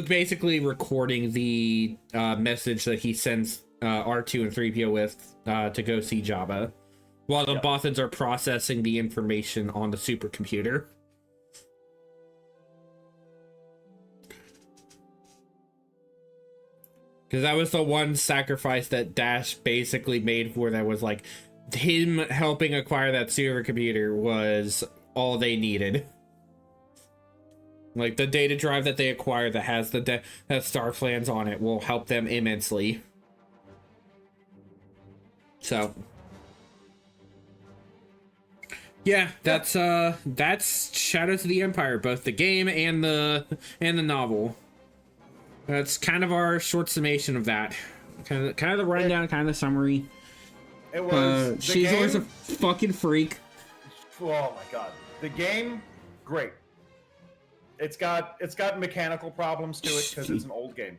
basically recording the message that he sends R2 and 3PO with to go see Jabba, while the Bothans are processing the information on the supercomputer. Because that was the one sacrifice that Dash basically made for that, was like him helping acquire that supercomputer was all they needed. Like, the data drive that they acquired that has that Starplans on it will help them immensely. So, yeah, that's Shadows of the Empire, both the game and the novel. That's kind of our short summation of that. Kind of the rundown, kind of the summary. It was Xizor's a fucking freak. Oh my god, the game, great. It's got mechanical problems to it because it's an old game.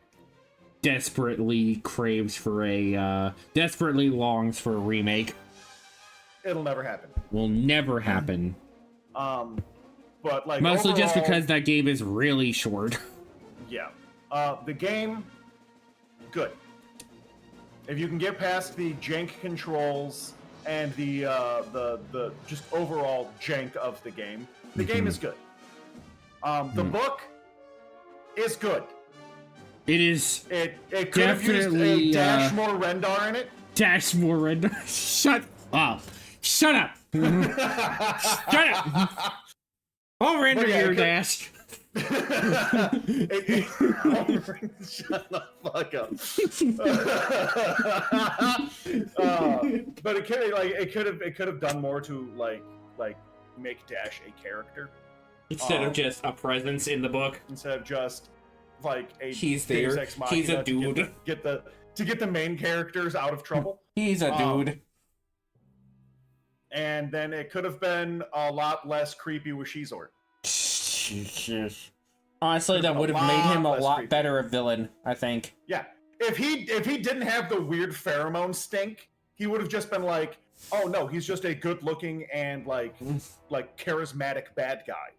Desperately longs for a remake. It'll never happen. Will never happen. But like mostly overall, just because that game is really short. Yeah. The game, good. If you can get past the jank controls and the just overall jank of the game game is good. The book is good. It is. It could have used a dash more rendar in it. Dash more rendar. Shut up. Shut up. Shut up. I'll render your dash. Shut the fuck up. But it could have done more to like make Dash a character instead of just a presence in the book. Instead of just like a he's there. He's a dude. To get the main characters out of trouble. He's a dude. And then it could have been a lot less creepy with Xizor. Honestly, that would have made him a lot better a villain, I think. Yeah. If he didn't have the weird pheromone stink, he would have just been like, oh no, he's just a good looking and like charismatic bad guy.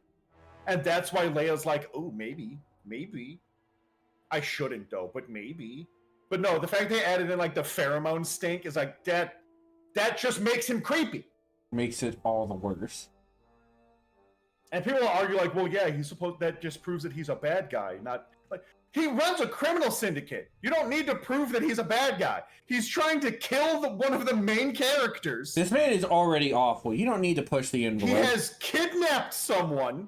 And that's why Leia's like, oh, maybe. I shouldn't though, but maybe. But no, the fact they added in like the pheromone stink is like that just makes him creepy. Makes it all the worse. And people will argue like, well, yeah, that just proves that he's a bad guy. Not like he runs a criminal syndicate. You don't need to prove that he's a bad guy. He's trying to kill one of the main characters. This man is already awful. You don't need to push the envelope. He has kidnapped someone.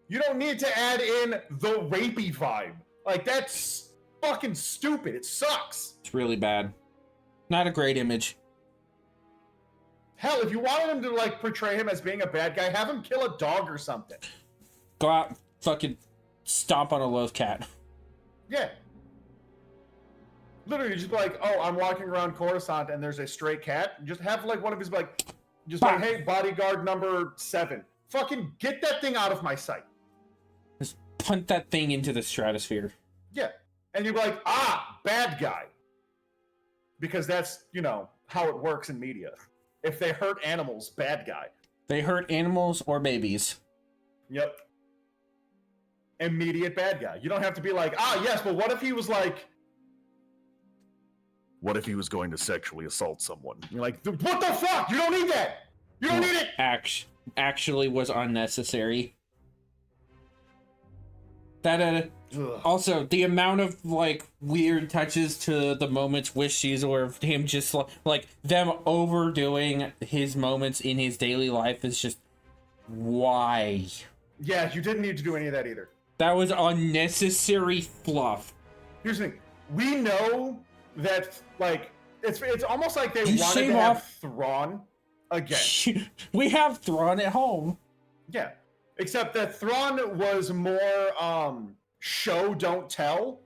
You don't need to add in the rapey vibe. Like, that's fucking stupid. It sucks. It's really bad. Not a great image. Hell, if you wanted him to, like, portray him as being a bad guy, have him kill a dog or something. Go out, fucking stomp on a loaf cat. Yeah. Literally, just be like, oh, I'm walking around Coruscant and there's a stray cat. And just have, like, one of his, like, hey, bodyguard number 7. Fucking get that thing out of my sight. Just punt that thing into the stratosphere. Yeah. And you'd be like, bad guy. Because that's, how it works in media. If they hurt animals, bad guy. They hurt animals or babies. Yep. Immediate bad guy. You don't have to be like, yes, but what if he was like... What if he was going to sexually assault someone? You're like, what the fuck? You don't need that! You don't need it! Actually was unnecessary. That also, the amount of like weird touches to the moments with Xizor of him just like them overdoing his moments in his daily life is just why? Yeah, you didn't need to do any of that either. That was unnecessary fluff. Here's the thing. We know that like it's almost like they wanted to have Thrawn again. We have Thrawn at home. Yeah. Except that Thrawn was more show, don't tell.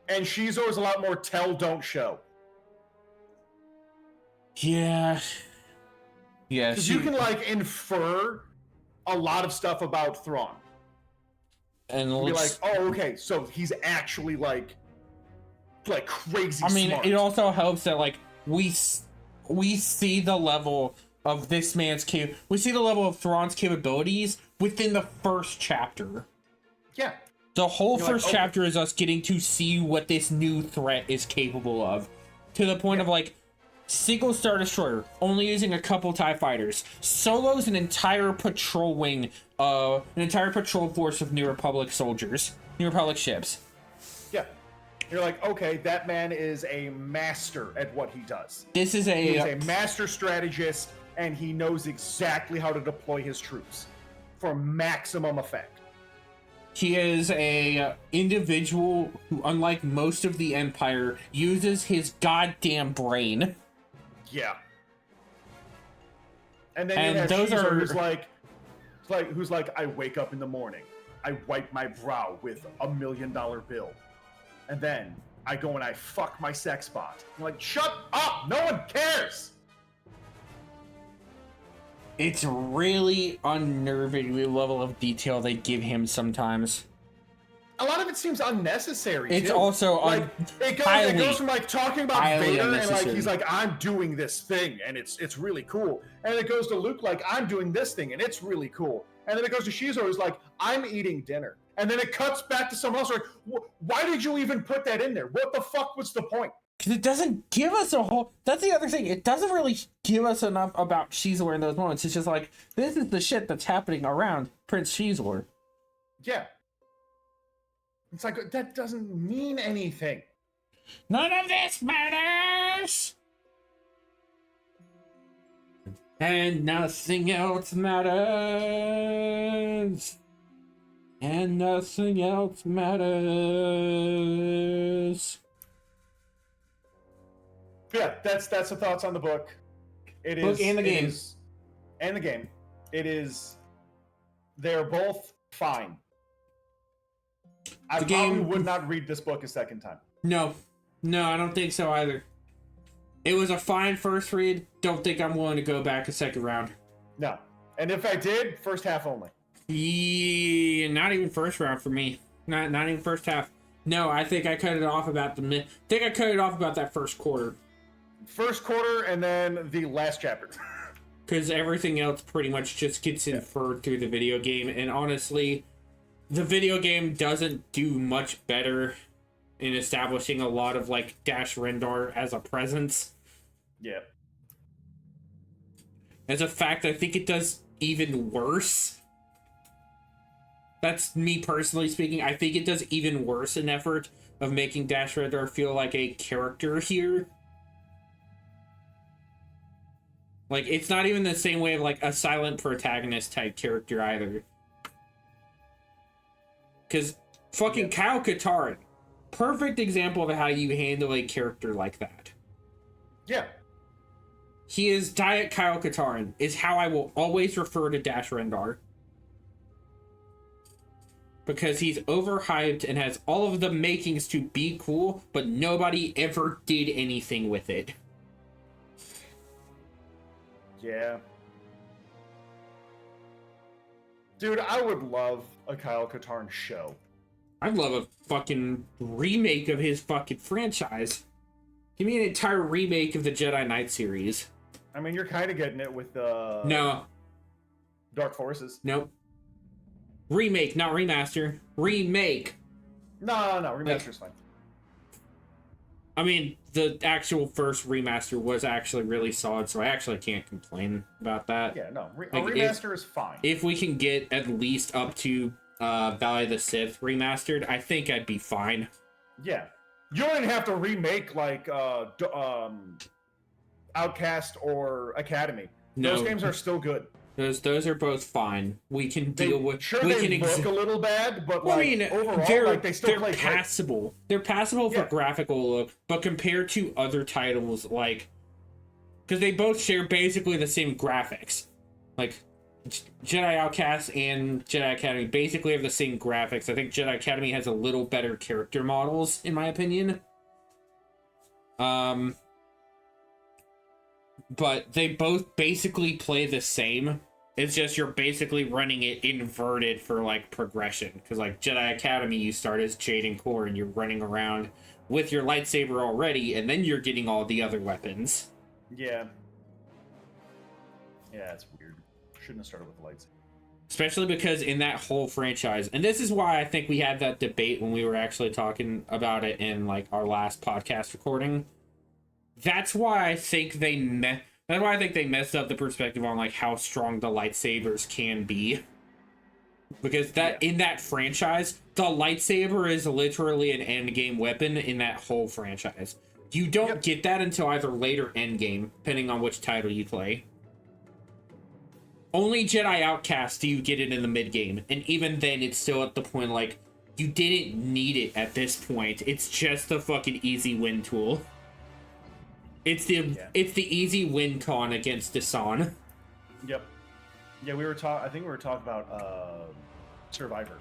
And Xizor is a lot more tell, don't show. Yeah. Yeah. Because you can, like, infer a lot of stuff about Thrawn. And be like, oh, okay, so he's actually, like crazy I mean, smart. it also helps that, like, we see the level of this man's we see the level of Thrawn's capabilities within the first chapter. Yeah. The whole You're first like, oh. chapter is us getting to see what this new threat is capable of. To the point of, like, single Star Destroyer, only using a couple TIE fighters. Solos an entire patrol wing, an entire patrol force of New Republic soldiers. New Republic ships. Yeah. You're like, okay, that man is a master at what he does. This is He is a master strategist, and he knows exactly how to deploy his troops for maximum effect. He is a individual who, unlike most of the Empire, uses his goddamn brain. Yeah. And then you have Xizor, who's like, I wake up in the morning, I wipe my brow with $1 million bill, and then I go and I fuck my sex bot. You're like, shut up! No one cares! It's really unnerving the level of detail they give him sometimes. A lot of it seems unnecessary. It's too. also like it goes from like talking about Vader and like he's like, I'm doing this thing and it's really cool, and then it goes to Luke like, I'm doing this thing and it's really cool, and then it goes to Xizor who's like, I'm eating dinner, and then it cuts back to someone else like, why did you even put that in there? What the fuck was the point? Because it doesn't give us a whole... That's the other thing. It doesn't really give us enough about Xizor in those moments. It's just like, this is the shit that's happening around Prince Xizor. Yeah. It's like, that doesn't mean anything. None of this matters! And nothing else matters. And nothing else matters. Yeah, that's the thoughts on the book. It book is and the game. And the game. It is. They're both fine. I probably would not read this book a second time. No, I don't think so either. It was a fine first read. Don't think I'm willing to go back a second round. No, and if I did, first half only. Yeah, not even first round for me. Not even first half. No, I think I cut it off about that first quarter. First quarter and then the last chapter. Because everything else pretty much just gets inferred through the video game. And honestly, the video game doesn't do much better in establishing a lot of, like, Dash Rendar as a presence. Yeah. As a fact, I think it does even worse. That's me personally speaking. I think it does even worse in effort of making Dash Rendar feel like a character here. Like, it's not even the same way of, like, a silent protagonist type character either. Because fucking Kyle Katarn, perfect example of how you handle a character like that. Yeah. He is Diet Kyle Katarn, is how I will always refer to Dash Rendar. Because he's overhyped and has all of the makings to be cool, but nobody ever did anything with it. Yeah. Dude, I would love a Kyle Katarn show. I'd love a fucking remake of his fucking franchise. Give me an entire remake of the Jedi Knight series. I mean, you're kind of getting it with No. Dark Forces. Nope. Remake, not remaster. Remake. No, remaster's fine. I mean, the actual first remaster was actually really solid, so I actually can't complain about that. Yeah, no, a Like, remaster is fine. If we can get at least up to Valley of the Sith remastered, I think I'd be fine. Yeah. You don't even have to remake, like, Outcast or Academy. No. Those games are still good. Those are both fine. We can deal with. Sure, we they can look a little bad, but well, like, I mean, overall, like, they still play passable. Great. They're passable for graphical look, but compared to other titles, like, because they both share basically the same graphics, like Jedi Outcast and Jedi Academy basically have the same graphics. I think Jedi Academy has a little better character models, in my opinion. But they both basically play the same. It's just you're basically running it inverted for, like, progression. Because, like, Jedi Academy, you start as Jade and Core, and you're running around with your lightsaber already, and then you're getting all the other weapons. Yeah. Yeah, it's weird. Shouldn't have started with lights. Especially because in that whole franchise, and this is why I think we had that debate when we were actually talking about it in like our last podcast recording. That's why I think that's why I think they messed up the perspective on like how strong the lightsabers can be. Because in that franchise, the lightsaber is literally an endgame weapon in that whole franchise. You don't get that until either late or endgame, depending on which title you play. Only Jedi Outcast do you get it in the mid-game, and even then it's still at the point like, you didn't need it at this point. It's just a fucking easy win tool. It's the easy win con against Desan. Yep. Yeah, I think we were talking about Survivor.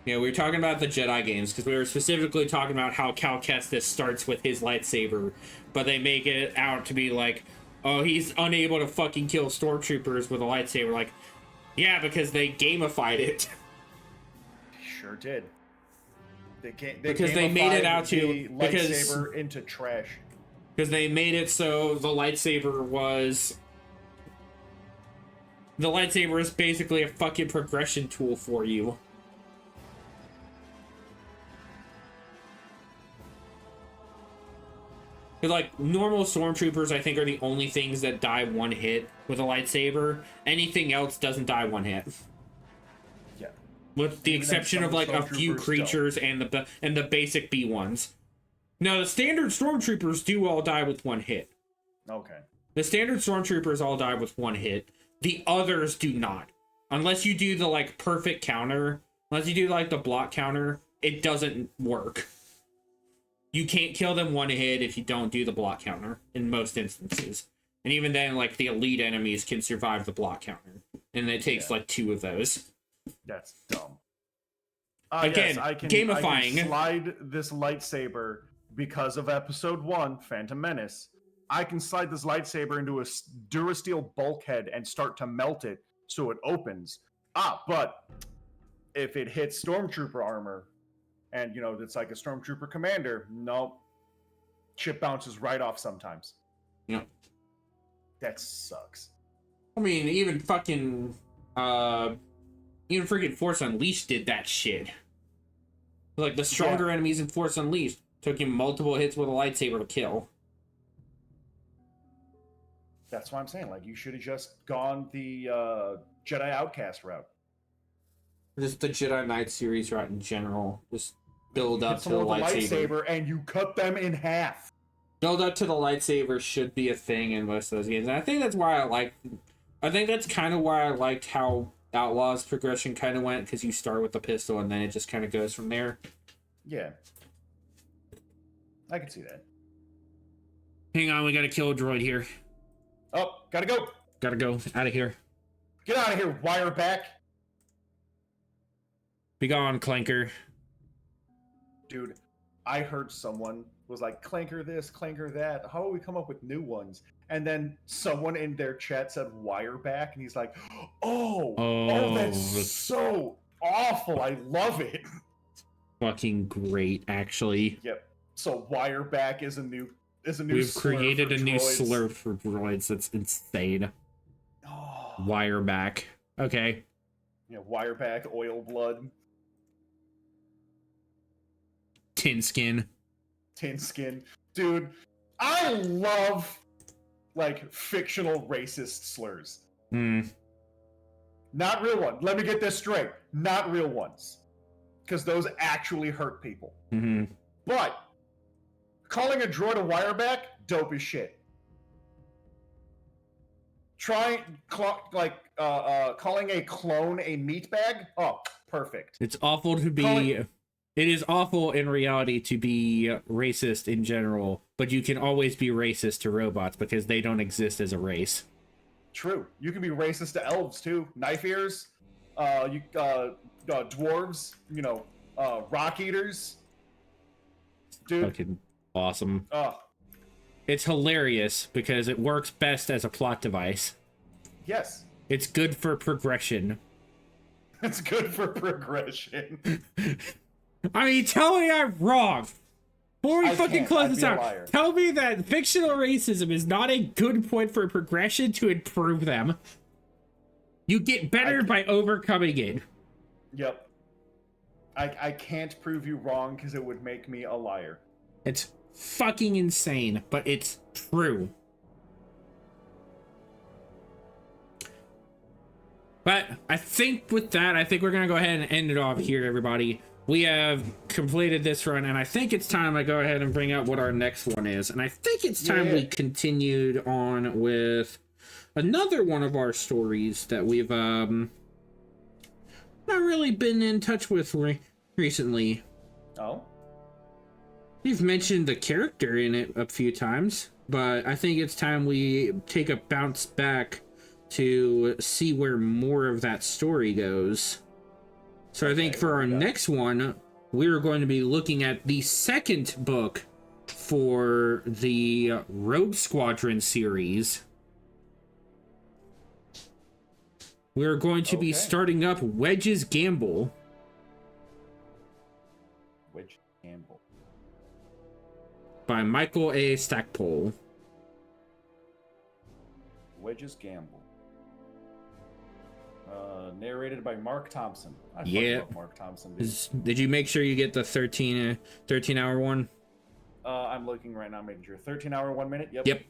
Yeah, we were talking about the Jedi games, because we were specifically talking about how Cal Kestis starts with his lightsaber, but they make it out to be like, oh, he's unable to fucking kill stormtroopers with a lightsaber. Like, yeah, because they gamified it. Sure did. Because they made it out to lightsaber into trash. Because they made it so the lightsaber is basically a fucking progression tool for you. Like, normal stormtroopers, I think, are the only things that die one hit with a lightsaber. Anything else doesn't die one hit. Yeah. With the exception of, like, a few creatures and the basic B ones. No, the standard stormtroopers do all die with one hit. Okay. The standard stormtroopers all die with one hit. The others do not. Unless you do the, like, perfect counter. Unless you do, like, the block counter, it doesn't work. You can't kill them one hit if you don't do the block counter, in most instances. And even then, like, the elite enemies can survive the block counter. And it takes, like, 2 of those. That's dumb. Again, yes, gamifying. I can slide this lightsaber because of episode 1, Phantom Menace. I can slide this lightsaber into a Durasteel bulkhead and start to melt it so it opens. But if it hits Stormtrooper armor, and, you know, it's like a Stormtrooper commander, nope. Chip bounces right off sometimes. Yep. That sucks. I mean, even freaking Force Unleashed did that shit. Like, the stronger enemies in Force Unleashed took him multiple hits with a lightsaber to kill. That's what I'm saying. Like, you should have just gone the Jedi Outcast route. Just the Jedi Knight series route in general. Just build up to the lightsaber. And you cut them in half. Build up to the lightsaber should be a thing in most of those games. And I think that's why I think that's kind of why I liked how Outlaws progression kind of went, because you start with the pistol and then it just kind of goes from there. Yeah. I can see that. Hang on, we gotta kill a droid here. Oh, gotta go. Gotta go. Out of here. Get out of here, Wireback. Be gone, Clanker. Dude, I heard someone was like, Clanker this, Clanker that. How will we come up with new ones? And then someone in their chat said Wireback, and he's like, oh, that's so awful. I love it. Fucking great, actually. Yep. So Wireback is a new We've created a new slur for droids. That's insane. Oh. Wireback. Okay. Yeah, Wireback, Oil Blood. Tin Skin. Dude, I love, like, fictional racist slurs. Not real ones. Let me get this straight. Not real ones. Because those actually hurt people. But calling a droid a Wireback, dope as shit. Calling a clone a meatbag, oh, perfect. It's awful to be... It is awful in reality to be racist in general, but you can always be racist to robots because they don't exist as a race. True. You can be racist to elves too. Knife ears, dwarves, rock eaters. Dude. Fucking awesome. Oh. It's hilarious because it works best as a plot device. Yes. It's good for progression. It's good for progression. I mean, tell me I'm wrong. Before we fucking close this out, tell me that fictional racism is not a good point for progression to improve them. You get better by overcoming it. Yep. I can't prove you wrong because it would make me a liar. It's fucking insane, but it's true. But I think with that, I think we're going to go ahead and end it off here, everybody. We have completed this run, and I think it's time I go ahead and bring up what our next one is. And I think it's time we continued on with another one of our stories that we've not really been in touch with recently. Oh? We've mentioned the character in it a few times, but I think it's time we take a bounce back to see where more of that story goes. So I think for our next one, we're going to be looking at the second book for the Rogue Squadron series. We're going to be starting up Wedge's Gamble. Wedge Gamble. By Michael A. Stackpole. Wedge's Gamble. Narrated by Mark Thompson. I love Mark Thompson. Did you make sure you get the 13-hour one? I'm looking right now, making sure. 13-hour, 1 minute? Yep.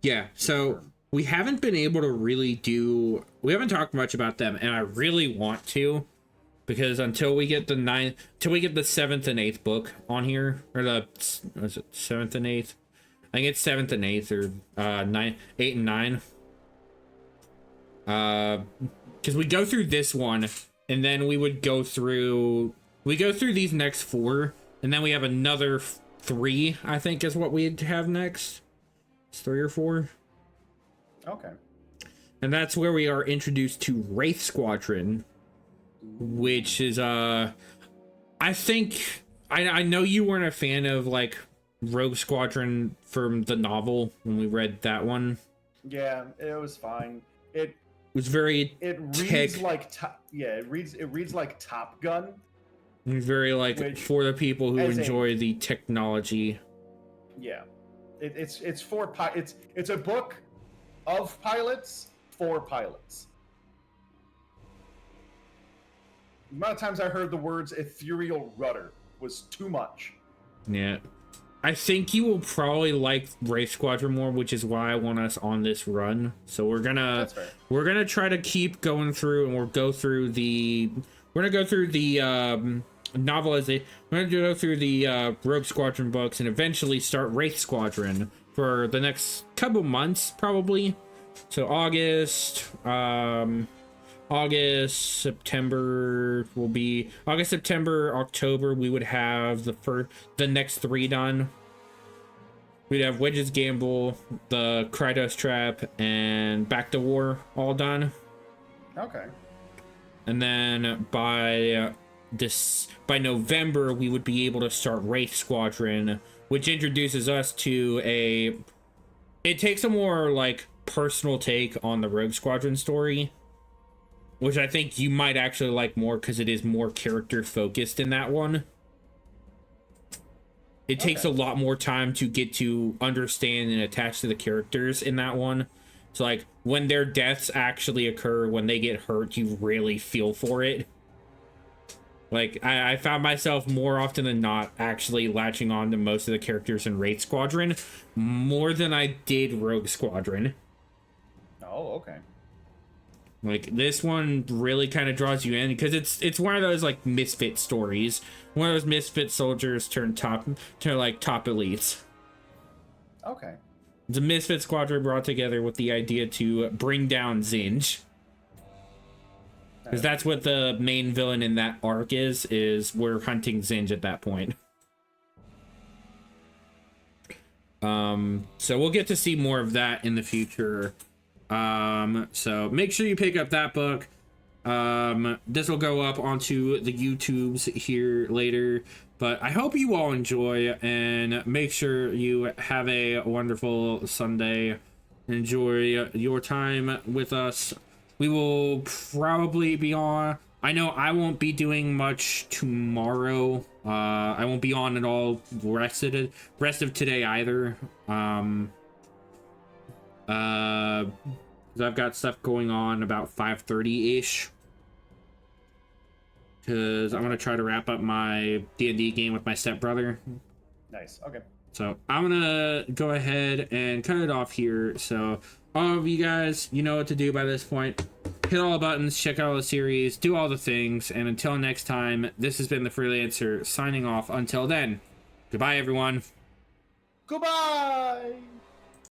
Yeah, so we haven't been able to really we haven't talked much about them, and I really want to, because until we get the 7th and 8th book on here, or was it 7th and 8th? I think it's 7th and 8th, or 8 and 9. Because we go through this one, and then we go through these next 4, and then we have another 3, I think is what we'd have next. It's 3 or 4. Okay. And that's where we are introduced to Wraith Squadron, which is I think I know you weren't a fan of like Rogue Squadron from the novel when we read that one. Yeah, it was fine. It was very reads like it reads like Top Gun. Very like for the people who enjoy the technology. Yeah, it's a book of pilots for pilots. The amount of times I heard the words ethereal rudder was too much. Yeah. I think you will probably like Wraith Squadron more, which is why I want us on this run. So we're gonna try to keep going through, and we're gonna go through the novelization. We're gonna go through the Rogue Squadron books, and eventually start Wraith Squadron for the next couple months, probably. So September will be September, October. We would have the next 3 done. We'd have Wedge's Gamble, the Krytos Trap, and Back to War all done. Okay. And then by November, we would be able to start Wraith Squadron, which introduces us to it takes a more like personal take on the Rogue Squadron story, which I think you might actually like more because it is more character focused in that one. It takes a lot more time to get to understand and attach to the characters in that one. So like when their deaths actually occur, when they get hurt, you really feel for it. Like I found myself more often than not actually latching on to most of the characters in Wraith Squadron more than I did Rogue Squadron. Oh, okay. Like this one really kind of draws you in because it's one of those like misfit stories, one of those misfit soldiers turn top elites. Okay. It's a misfit squadron brought together with the idea to bring down Zinj, because that's what the main villain in that arc is we're hunting Zinj at that point. So we'll get to see more of that in the future. So make sure you pick up that book. This will go up onto the YouTubes here later, but I hope you all enjoy, and make sure you have a wonderful Sunday. Enjoy your time with us. We will probably be on. I know I won't be doing much tomorrow. I won't be on at all rest of today either. because I've got stuff going on about 5:30-ish. Because I'm going to try to wrap up my D&D game with my stepbrother. Nice. Okay. So I'm going to go ahead and cut it off here. So all of you guys, you know what to do by this point. Hit all the buttons, check out all the series, do all the things. And until next time, this has been the Freelancer signing off. Until then, goodbye, everyone. Goodbye.